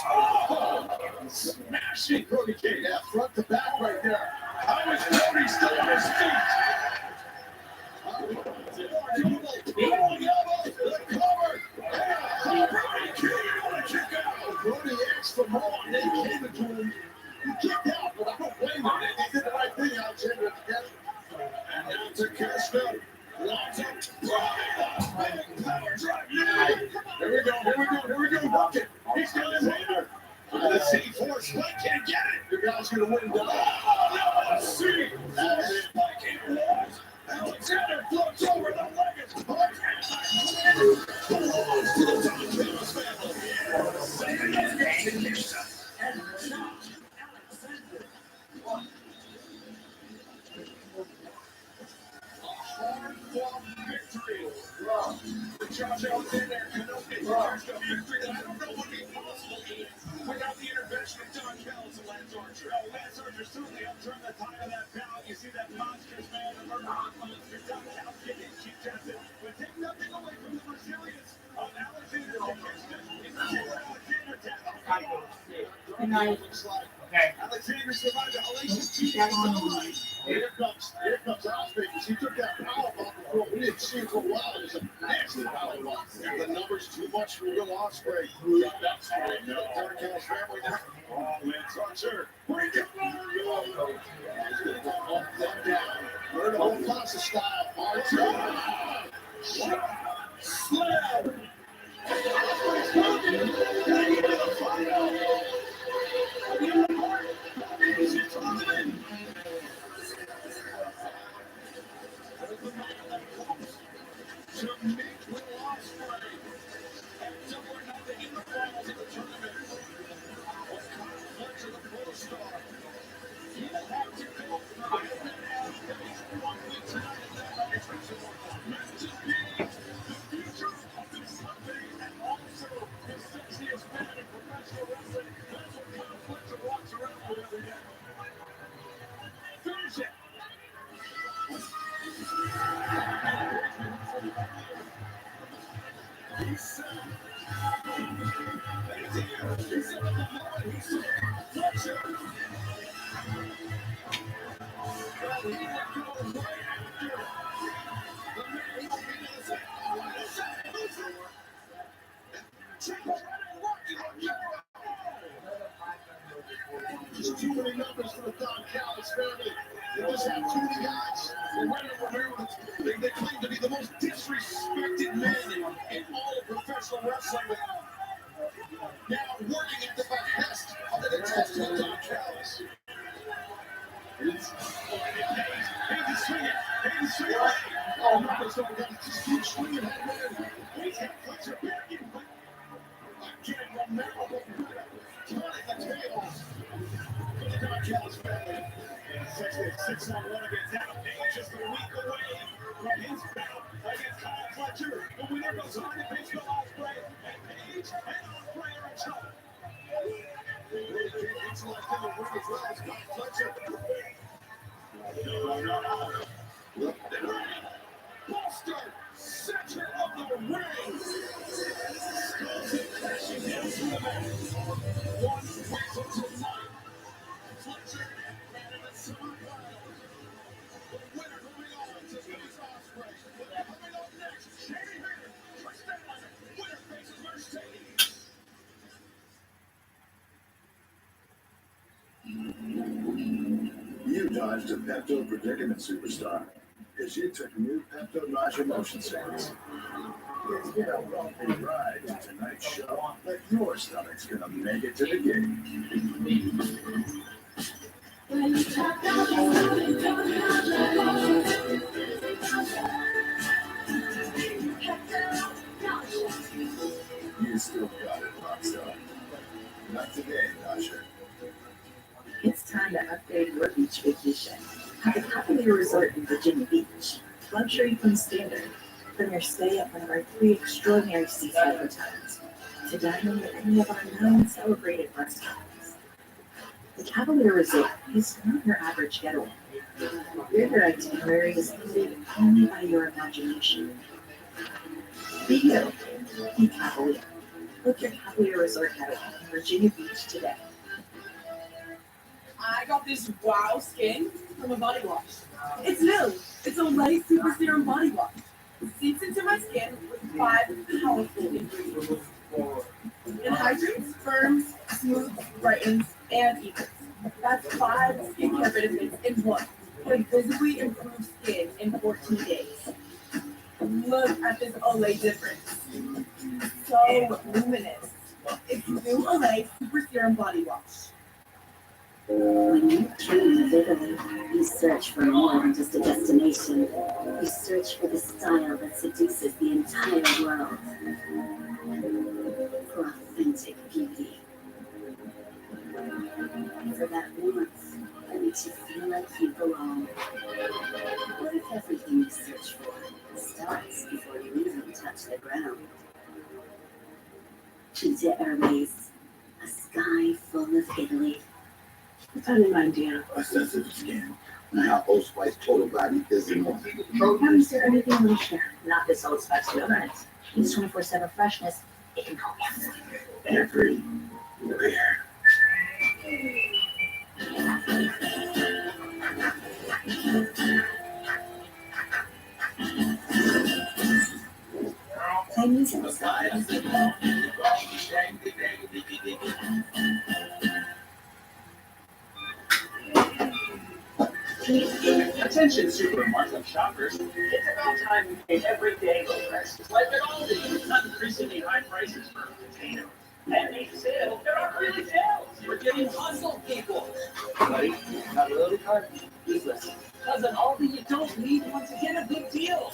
Oh, smashing Brody King. Yeah, front to back right there. How is Brody still on his feet? Brody asked for more, and they gave it to him. He kicked out, but I don't blame him. They did the right thing, Alexander. And now Takeshita lines up. Big power drive. Here we go. Work it. He's got his hander. The C4 Spike can't get it. The guy's going to win. Let's see. Spike can't lose. Alexander floats over the leg. It's punched. Belongs to the Don Callis family. Victory. Josh Alexander cannot get the victory that I don't know would be possible without the intervention of Don Callis and Lance Archer. Lance Archer certainly upturned the tide of that bout. You see that monstrous man, the murder monster, Don Callis getting cheap tested, but take nothing away from the resilience of Alexander Takeshita. In particular, Alexander Good night. Okay. Alexander survived the hellacious 2 days of the life. Here comes Ospreay. She took that power bomb. Well, we didn't see it for a while. It was a nasty power lock. And the number's too much for Will Ospreay. Got that straight. No, Darkel's family now. Oh, man, Toucher. Break it. He's going to go up, then down. Bird of Fonsa style. Martin. Slam. Ospreay's moving. Getting into the final. He's in front of him. To meet Will Ospreay and double or nothing in the finals of the tournament. Was Kyle Fletcher the pro star? He will have to go through it and face 1 week tonight and then next week. Meant to be the future of this Sunday and also the sexiest man in professional wrestling. That's what Kyle Fletcher walks around with every day. Finish it. He said, he's here. He said, on the moment, he said, Fletcher. Well, he would go right after the man who will be able to say, oh, wait a second, who's the one? Check right and working on camera. Just too many numbers for the Don Callis family. They just have too many guys. They claim to be the most disrespected men in all of professional wrestling. But now working at the behest of the detestable Don Callis. He's swinging. He's swinging. Oh, numbers don't get it. Just keep swinging that man. He's got Fletcher back in. Again, the memorable turning the tables. For the Don Callis family. Six on one against Adam Page, just a week away from his bout against Kyle Fletcher. The winner goes on to face Will Ospreay, and Page and Ospreay are in trouble. Really can't get like them to win as well as Kyle Fletcher. No. Look, they're ready. Buster, center of the ring. Skulls it crashing down to the mat. 1 week until tonight. Fletcher and the summer wild. The winner moving on to face Ospreay. Coming up next, Shady Hater, Tristan Leonard, winner faces Mercedes. You dodged a Pepto predicament, superstar, because you took new Pepto nausea motion sickness. If you don't want me ride to tonight's show, but your stomach's gonna make it to the game. You still got it, rockstar. Not today, Nasha. It's time to upgrade your beach vacation. Have a Cavalier Resort in Virginia Beach. Luxury from standard. From your stay at one of our 3 extraordinary seaside hotels to dining at any of our 9 celebrated restaurants. The Cavalier Resort is not your average getaway. Your itinerary is limited only by your imagination. Be you. Be Cavalier. Book your Cavalier Resort getaway in Virginia Beach today. I got this wow skin from a body wash. It's new. It's Olay Super Serum Body Wash. It seeps into my skin with 5 powerful ingredients. It hydrates, firms, smooths, brightens, and evens. That's 5 skincare benefits in one. It visibly improves skin in 14 days. Look at this Olay difference. So luminous. It's new Olay Super Serum Body Wash. When you dream of Italy, you search for more than just a destination. You search for the style that seduces the entire world. For authentic beauty. For that warmth that makes you feel like you belong. What if everything you search for starts before you even touch the ground? Gita Airways, a sky full of Italy. What's on an idea? A sensitive skin. And how Old Spice total body is in one. Is there anything we share? Not this Old Spice deodorant. It's 24/7 freshness. It can help Every where. Chinese and stuff. Attention supermarket shoppers, it's about time we pay everyday low prices like at Aldi. Not increasingly high prices for potatoes. And these sales, there aren't really sales. We're getting hustled, people. Buddy, not a loaded card. Useless. Because at Aldi, you don't need one to get a big deal.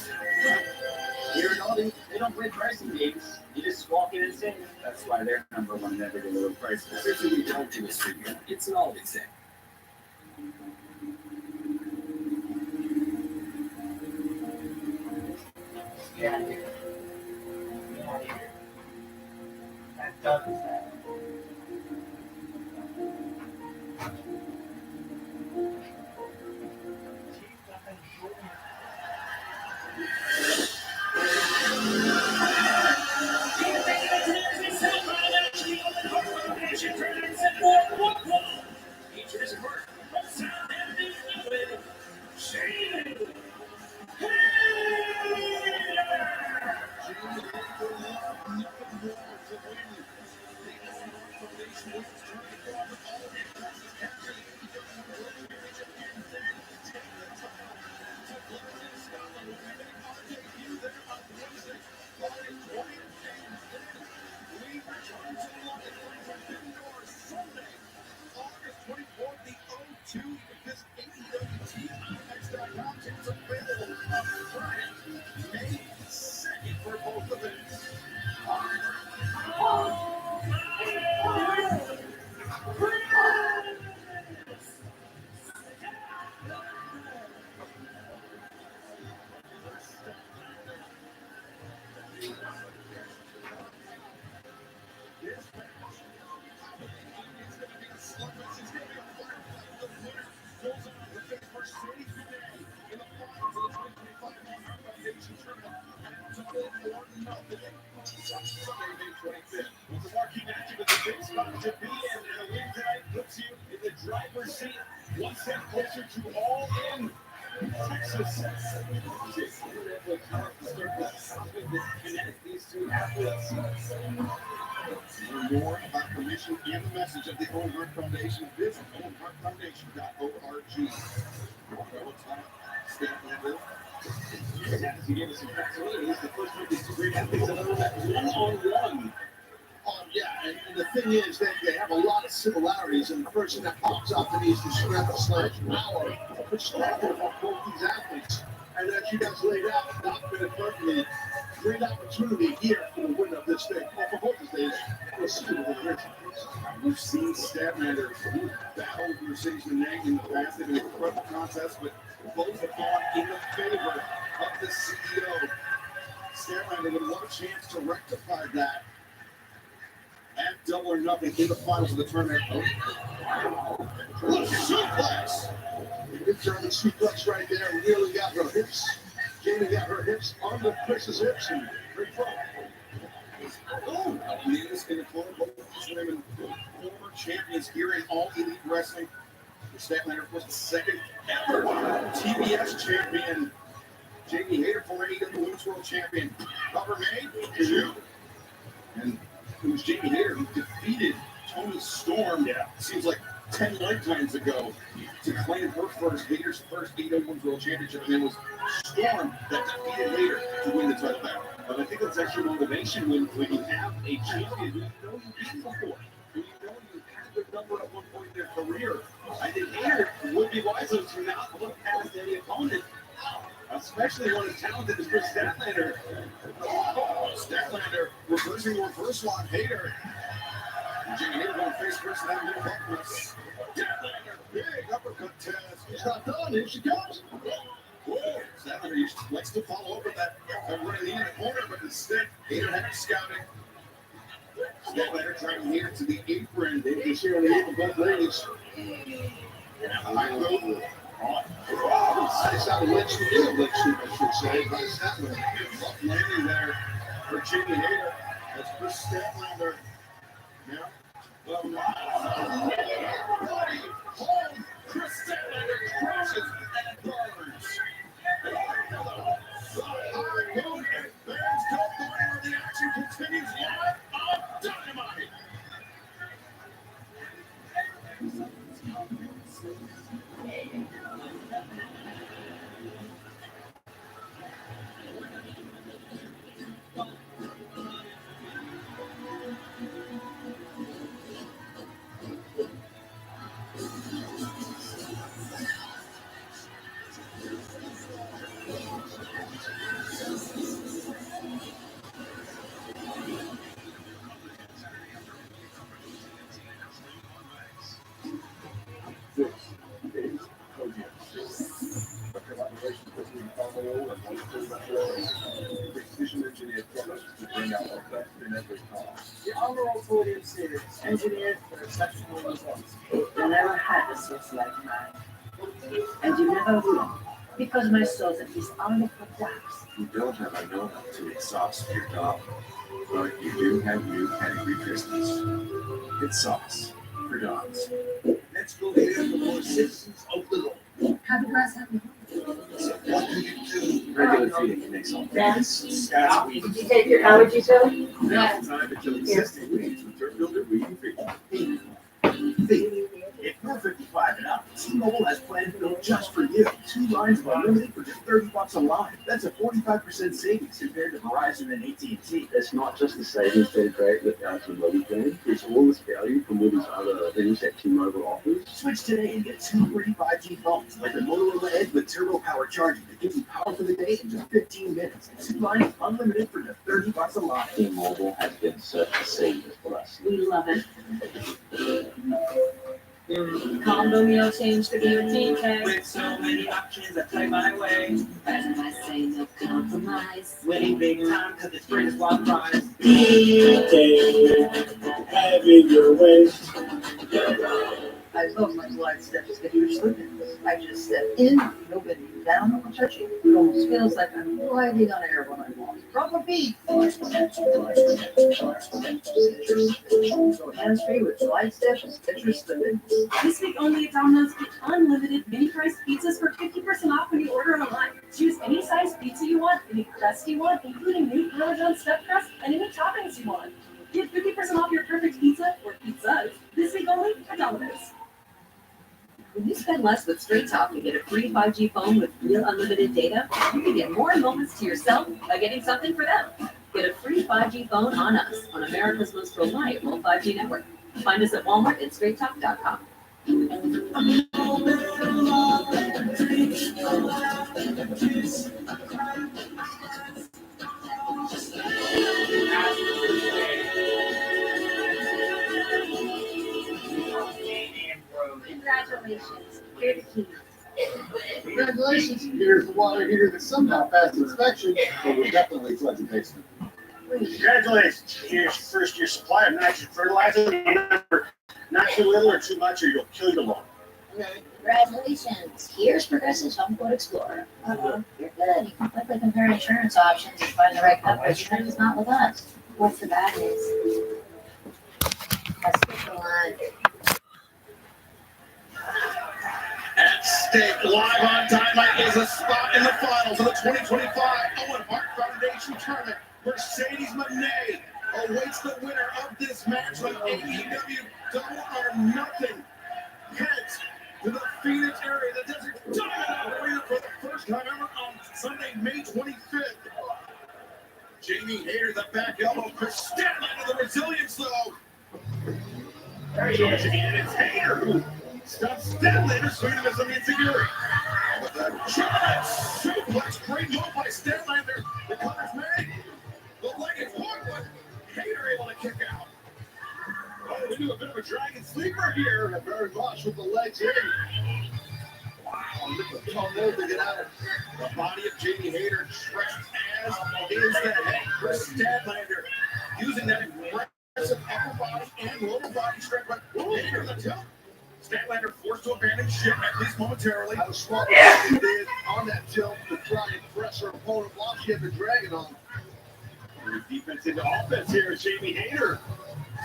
Here at Aldi, they don't play pricing games. You just walk in and sing. That's why they're number one in everyday low prices. Seriously, we don't do a studio. It's an Aldi thing. Get out of here. Get out of here. That dog is that. One step closer to all in Texas. These two athletes. Learn more about the mission and the message of the Owen Hart Foundation. Visit owenhartfoundation.org. He gave us some facts. He's the first one of these two great athletes that ever met one-on-one. Yeah, and the thing is that they have a lot of similarities, and the first thing that pops up to me is the strength/power perspective of both these athletes. And as you guys laid out, documented perfectly, great opportunity here for the win of this thing. Well, for both of these, we'll see what the direction is. We've seen Statlander battle Mercedes Menang in the past. They've been an incredible contest, but both have gone in the favor of the CEO. Statlander would want a chance to rectify that. At Double or Nothing in the finals of the tournament. Look, suplex! Good German suplex right there. Really got her hips. Jamie got her hips under Chris's hips. And great throw. Oh, Leah's in the corner. Both these women, former champions here in All Elite Wrestling. Statlander was the second ever TBS champion. Jamie Hayter, former AEW Women's World Champion. Cover made. And it was Jamie Hayter who defeated Toni Storm, seems like 10 lifetimes ago, to claim her Hayter's first AEW Women's World Championship, and it was Storm that defeated Hayter to win the title back. But I think that's actually motivation when you have a champion who you know you beat before, who you know you had their number at one point in their career. I think Hayter would be wiser to not look past any opponent, especially one as talented as Chris Statlander. Statlander reversing the reverse lock. Hayter. Jamie Hayter going face first and then little backwards. Statlander, big uppercut test. She's not done. Here she comes. Statlander likes to follow up with that right in the corner, but instead, Hayter had it scouting. Statlander trying to Hayter to the apron. They can share the apron both ladies. High rope. Nice out of leg shoot, I should say, by Statlander. Rough landing there for Jamie Hayter. That's Chris Statlander. Now, Chris Statlander crosses and burns. High rope and fans don't mind where the Precision engineered products to bring out the best in every car. The overall Podium series, engineered for exceptional results. You never had a source like mine. And you never will, because my sauce is only for dogs. You don't have a know-how to exhaust your dog, but you do have new pedigree Christmas. It's sauce for dogs. Let's go here for more citizens of the law. Happy class, happy. So what do you do? Regular feeding can make some babies. That's weed. Did you take your allergy pill? Now's the time to kill existing weeds with Turf Builder Weed and Feed. If you're 55 and up, T-Mobile has plans built just for you. 2 lines of unlimited for just $30 a line. That's a 45% savings compared to Verizon and AT&T. It's not just the savings they create with our T-Mobile plan. It's all this value from all these other things that T-Mobile offers. Switch today and get 2 free 5G phones, like the Motorola Edge with turbo power charging that gives you power for the day in just 15 minutes. 2 lines unlimited for just $30 a line. T-Mobile has been such a savior for us. We love it. Condo meal change to guillotine cake. With so many options, I play my way. And I say no compromise. Winning big time, cause it's greatest wild prize. Having your way. I love my glide steps that you're slipping. I just step in, nobody down or touching. It almost feels like I'm gliding on air when I walk. Proper beat. So hands-free with glide steps, get your slipping. This week only at Domino's, get unlimited mini-priced pizzas for 50% off when you order online. Choose any size pizza you want, any crust you want, including new Parmesan stuffed crust, and any toppings you want. Get 50% off your perfect pizza or pizzas. This week only at Domino's. When you spend less with Straight Talk and get a free 5G phone with real unlimited data, you can get more moments to yourself by getting something for them. Get a free 5G phone on us, on America's most reliable 5G network. Find us at Walmart and StraightTalk.com. Congratulations, you're the key. Congratulations, here's the water heater that somehow passed inspection, but we're definitely flooding the basement. Congratulations. Here's your first year supply of nitrogen fertilizer. Remember, not too little or too much or you'll kill your lawn. Okay. Congratulations, here's Progressive's Home Quote Explorer. You're good. You can quickly compare insurance options and find the right coverage, even if it's not with us. What's the bad news? I skipped the line. At stake, live on Dynamite is a spot in the finals of the 2025 Owen Hart Foundation Tournament. Mercedes Moné awaits the winner of this match when AEW Double or Nothing heads to the Phoenix area, the Desert Diamond Arena for the first time ever on Sunday, May 25th. Jamie Hayter, the back elbow. Chris Statlander, the resilience, though. There he is again. It's Hayter who stops Statlander's freedom of some insecurity. With a giant suplex, great move by Statlander. The cover's made. The leg is forward. Hayter able to kick out. Oh, we do a bit of a dragon sleeper here. Very much with the legs in. Wow, look at the tumble to get out. The body of Jamie Hayter trapped as is the head. Chris Statlander using that aggressive upper body and lower body strength. But Hayter the tilt. Statlander forced to abandon ship at least momentarily. How smart he did on that tilt to try and press her opponent while she had the dragon on. Defense into offense here, Jamie Hayter.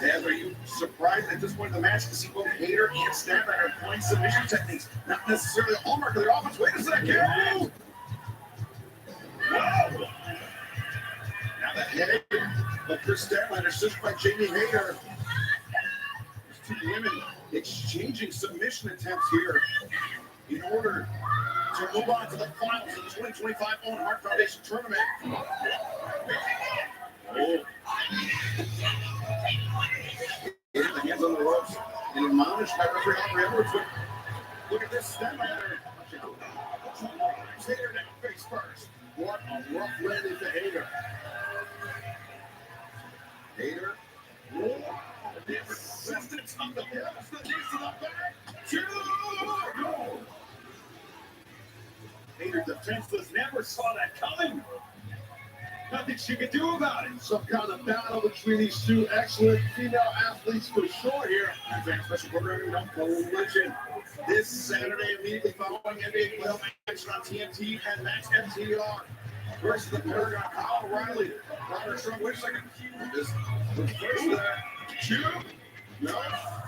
Dad, are you surprised at this point in the match to see both Hayter and Statlander applying submission techniques? Not necessarily a hallmark of their offense. Wait a second. Whoa! Now the head of Chris Statlander pushed by Jamie Hayter. There's two women exchanging submission attempts here in order to move on to the finals of the 2025 Owen Hart Foundation Tournament. Oh. The hands on the ropes and admonished by referee Henry Edwards. Look at this Statlander. Hayter down face first. What a rough landing to Hayter. Hayter. The resistance of the hips, the knees to the back. 2. Hayter Hater defenseless, never saw that coming. Nothing she could do about it. Some kind of battle between these two excellent female athletes for sure here. Advanced Special Programming on Collision. This Saturday, immediately following NBA playoff action on TNT and Max FTR versus the Paragon, Kyle O'Reilly. Robert Strong, wait a second. This was first there. Two. No.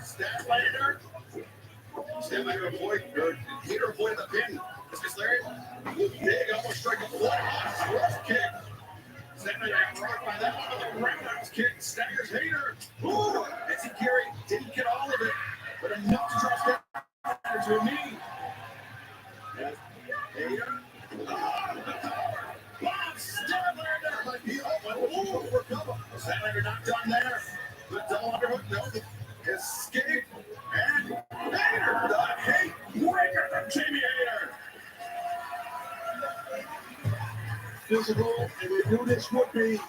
Statlander. Statlander Hater avoided the pin. This is Larry. Big almost strike a fly. First kick. Statlander got rocked by that one. Roundhouse kick. Staggers Hater. Ooh. Nancy Gary didn't get all of it, but enough to draw Statlander to a knee. Hater. Statlander might be over cover. Statlander not done there. The double underhook, no. Escape. And Hater. The hate breaker from Jamie Hater. Physical, and we knew this would be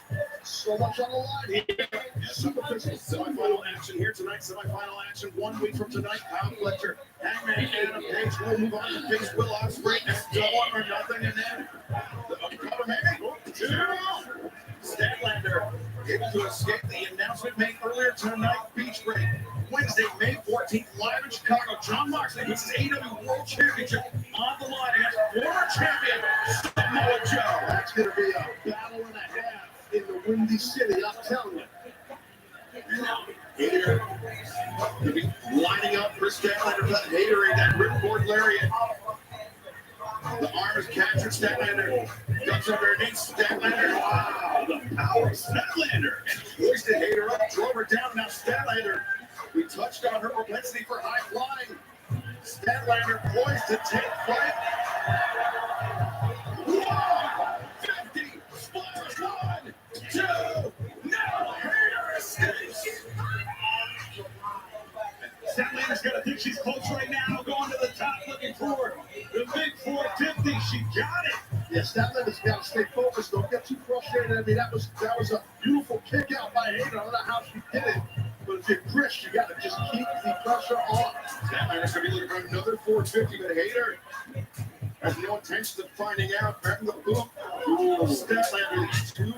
so much on the line here. Super physical. Semi-final action here tonight. Semi-final action 1 week from tonight. Kyle Fletcher, Hangman Adam Page will move on to face Will Ospreay and double or nothing. And then the cover maybe. Two. Statlander able to escape the announcement made earlier tonight. Beach break. Wednesday, May 14th, live in Chicago. John Moxley puts his AEW World Championship on the line against former champion Samoa Joe. That's going to be a battle and a half in the Windy City, I'm telling you. And now, Hater going to be lining up for Statlander. Let Hater in that ripcord lariat. The arm is captured. Statlander ducks underneath. Statlander. Wow, the power of Statlander. And hoisted Hater up, drove her down. Now Statlander. We touched on her propensity for high flying. Statlander poised to take flight. Whoa! 50. Splash. 1, 2. Now Hater escapes. Statlander's got to think she's close right now. Going to the top, looking for the big 450. She got it. Yeah, Statlander's got to stay focused. Don't get too frustrated. I mean, that was a beautiful kick out by Hater. I don't know how she did it. But if you're Chris, you got to just keep the pressure on. Statlander's going to be looking for another 450, but Hater has no intention of finding out. Grabbing the boot. Statlander, these two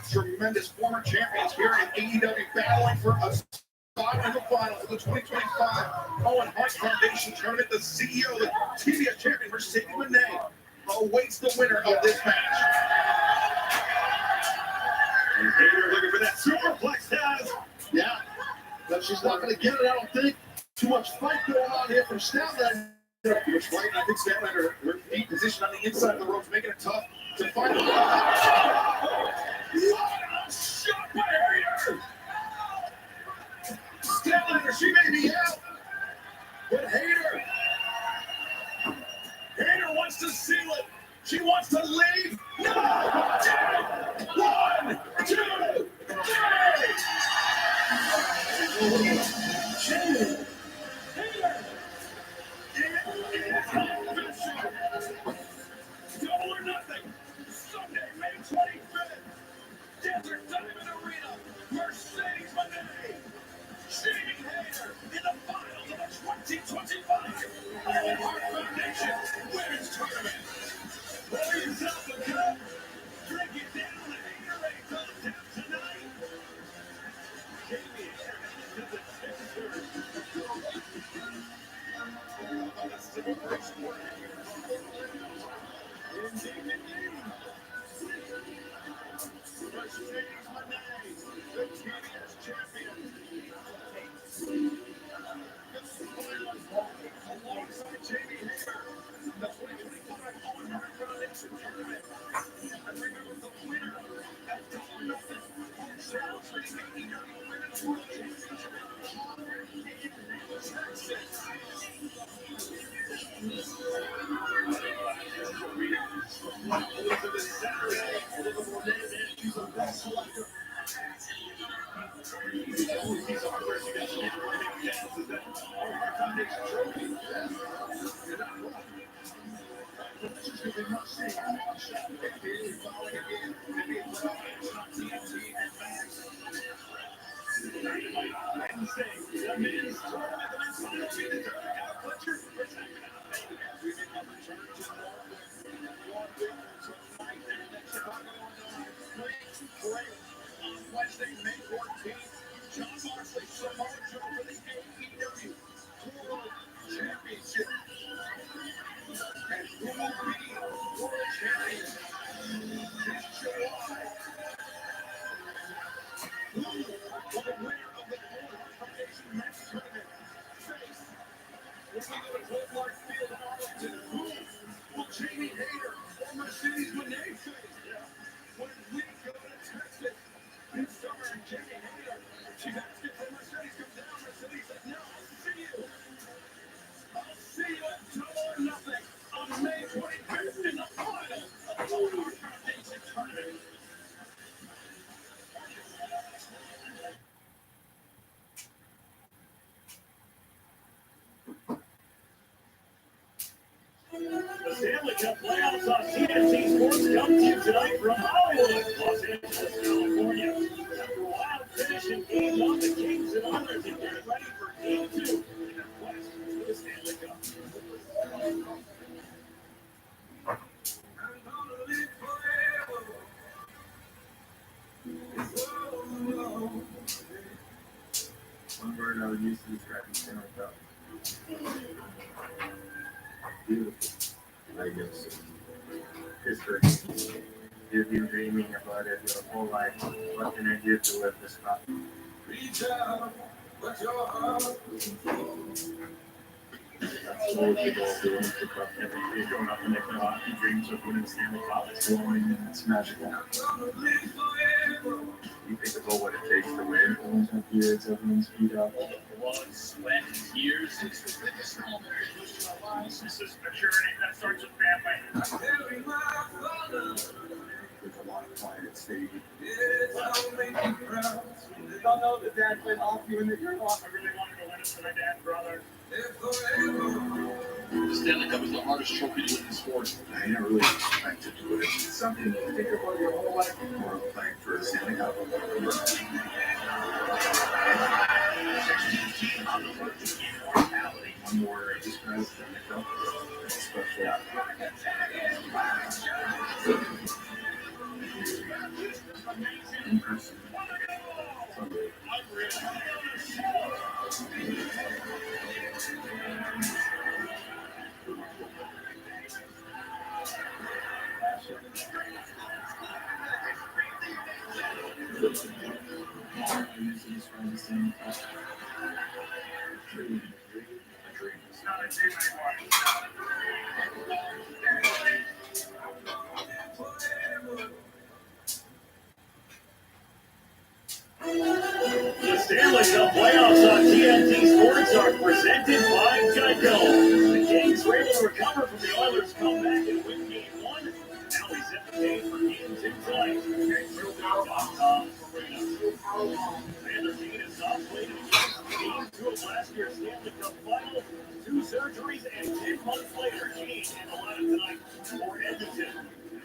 tremendous former champions here in AEW battling for a spot in the finals of the 2025 Owen Hart Foundation Tournament. The CEO, the TBS champion versus Sadie Monet, awaits the winner of this match. And Hater looking for that superplex has. Yeah. But she's not going to get it, I don't think. Too much fight going on here from Statlander. Too much fight. I think Statlander, her feet positioned on the inside of the ropes, making it tough to find the what a shot by Hater! Statlander, she may be out. But Hater wants to seal it. She wants to leave. No! 1, 2, 3! Double or nothing. Sunday, May 25th. Desert Diamond Arena. Mercedes Monet. Jamie Hater in the finals of the 2025 Owen Hart Foundation Women's Tournament. Pour yourself a cup. Drink it down. The Haterade goes down tonight. Jamie Hater to the center. That's the first one. Indeed. Mercedes Monet, the TBS champion. Alongside Jamie Hater, the 2025 Owen Hart Foundation Tournament. And remember the winner at Double Nothing. Celebrating the AEW Women's World Championship in Texas. Saturday, a little more day than she's a best selector. He's our first guest. Is that our foundation trophy? You're not wrong. This is going to be much seen. Following again, maybe it's on TNT and Max. Wednesday, the men's tournament, the men's final will be the Kyle Fletcher. We make a return to Norfolk. Wednesday, May 14th, John Moxley, Samoa Joe for the AEW World Championship. And who will be World Champion this July? Who will the winner of the World Foundation Men's Tournament face? When we go to Gold Mark Field in Arlington, who will Jamie Hayter or Mercedes Moné face? When we go to Texas, this summer, Jamie Hayter, she's asking for Mercedes to come down. Mercedes said, no, I'll see you. I'll see you at Double or Nothing on May 25th in the final of the Gold Mark Foundation Tournament. The Stanley Cup playoffs on TNT Sports come to you tonight from Hollywood, Los Angeles, California. After a wild finish in Game 1, the Kings and Oilers are getting ready for Game 2 in their quest for the Stanley Cup. One word I would use to describe the Stanley Cup. Beautiful. Magnificent. History. You've been dreaming about it your whole life. What can I do to live this cup? Reach out, let your heart That's what people do with the cup. Every day growing up and they play hockey, dreams of winning the Stanley Cup. It's glowing and it's magical. You think about what it takes to win. Everyone's had years, everyone's beat up. Blood, sweat, tears. This is a journey that starts with family. There's a lot of pride at stake. Don't know that Dad played hockey when you're off. I really wanted to win it for my dad's brother. The Stanley Cup is the hardest trophy to win in sports. I never really expected to win it. It's something you think about your whole life before playing for a Stanley Cup. One more describes Stanley Cup. It's special. Impressive. It's unreal. The Stanley Cup playoffs on TNT Sports are presented by Geico. The Kings were able to recover from the Oilers' comeback and win Game 1. Now we set the stage for Game 2 tonight. KingsRadio.com Arena. Vander Kane has not played in Game 2 of last year's Stanley Cup final. 2 surgeries and 10 months later, Kane in the lineup tonight for Edmonton.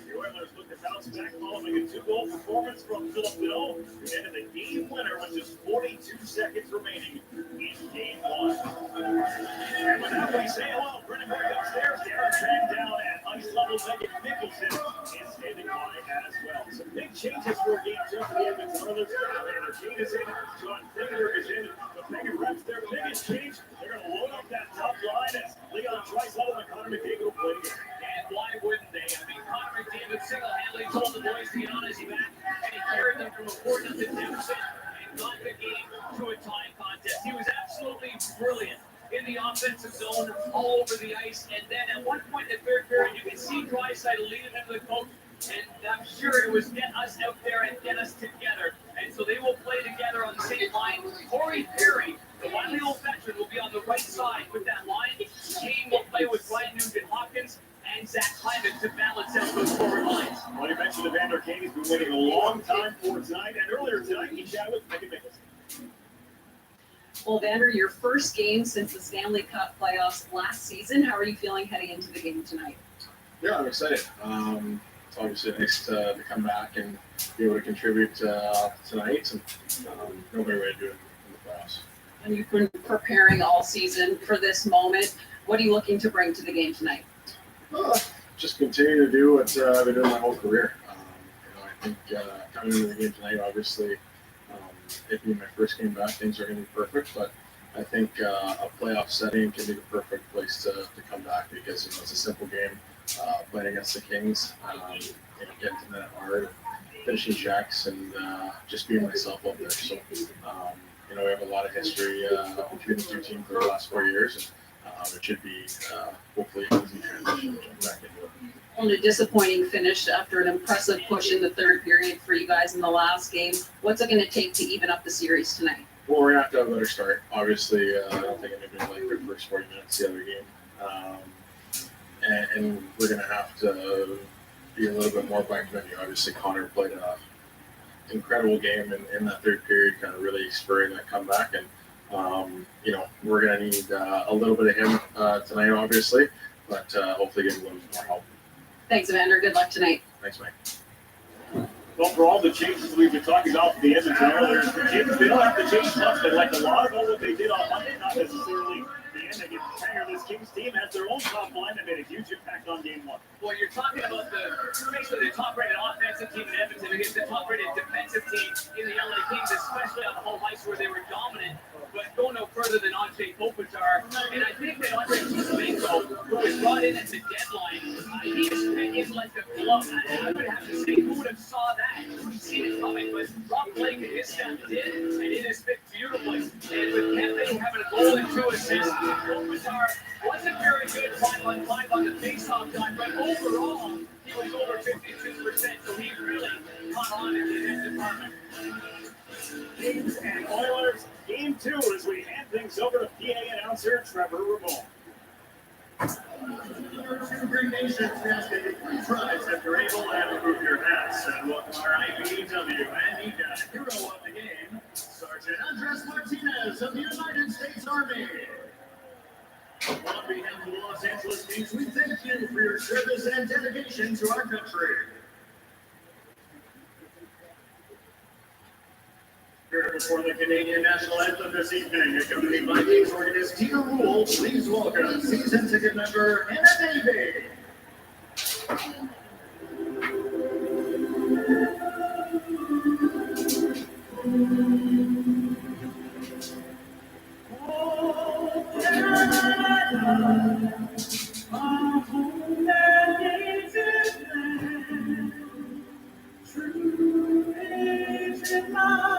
The Oilers look to bounce back following a 2-goal performance from Philip Bill, and the game winner with just 42 seconds remaining in Game 1. And with that, we say hello. Brendan Murray upstairs. Darren Trent down at ice level. Megan Nicholson is standing by as well. Some big changes for Game 2 for the Edmonton Oilers. Vander Kane is in. John Finger is in. The Megan Reps, their biggest change. They're going to load up that top line as Leon Draisaitl and Connor McDavid will play again. And why wouldn't they? I mean, Connor McDavid single-handedly told the boys to get on his back, and he carried them from a 4-0 deficit and got the game to a tie contest. He was absolutely brilliant in the offensive zone, all over the ice, and then at one point in the third period, you can see Draisaitl leading him to the coach, and I'm sure it was get us out there and get us together. And so they will play together on the same line. Corey Perry, the wily old veteran, will be on the right side with that line. Kane will play with Brian Nugent-Hopkins and Zach Hyman to balance out those forward lines. Well, you mentioned Evander Kane. He's been waiting a long time for tonight, and earlier tonight he chatted with Megan Nicholson. Well, Vander, your first game since the Stanley Cup playoffs last season. How are you feeling heading into the game tonight? Yeah, I'm excited. It's obviously nice to come back and be able to contribute tonight. And no better way to do it in the playoffs. And you've been preparing all season for this moment. What are you looking to bring to the game tonight? just continue to do what I've been doing my whole career. I think coming into the game tonight, obviously, it being my first game back, things are going to be perfect. But I think a playoff setting can be the perfect place to come back because it's a simple game. Playing against the Kings, getting to that hard, finishing checks, and just being myself up there. So, we have a lot of history between the two teams for the last 4 years, and it should be hopefully an easy transition back into it. Only a disappointing finish after an impressive push in the third period for you guys in the last game. What's it going to take to even up the series tonight? Well, we're going to have to have a better start. Obviously, I don't think anybody liked the first 40 minutes the other game. And we're going to have to be a little bit more back than you. Obviously, Connor played an incredible game in that third period, kind of really spurring that comeback. And, we're going to need a little bit of him tonight, obviously, but hopefully get a little bit more help. Thanks, Evander. Good luck tonight. Thanks, Mike. Well, for all the changes we've been talking about for the Edmonton Oilers, they don't have to change much. They like a lot of what they did on Monday, not necessarily the end. They get the tenure of this Kings team has their own top line that made a huge impact on game one. Well, you're talking about basically the top-rated offensive team in Edmonton against the top-rated defensive team in the LA Kings, especially on the home ice where they were dominant. But go no further than Andre Kopitar. And I think that Andre Kopitar, who was brought in at the deadline, he is fit in like a glove. I would have to say, who would have saw that? Who would have seen it coming? But Rob Blake and his staff did, and it has fit beautifully. And with Kempe having a goal and 2 assists, Kopitar wasn't very good 5-on-5 on the face-off time, but overall, he was over 52%, so he really caught on in this department. Kings and Oilers, game 2 as we hand things over to PA announcer Trevor Ramon. Two great nations asking you three tribes if you're able to remove your hats. And welcome our IBEW and NECA hero of the game, Sergeant Andres Martinez of the United States Army. On behalf of the Los Angeles Kings, we thank you for your service and dedication to our country. Here before the Canadian National Anthem this evening, accompanied by Kings organist Tina Rule, please welcome season ticket member Hannah Davey. True is in my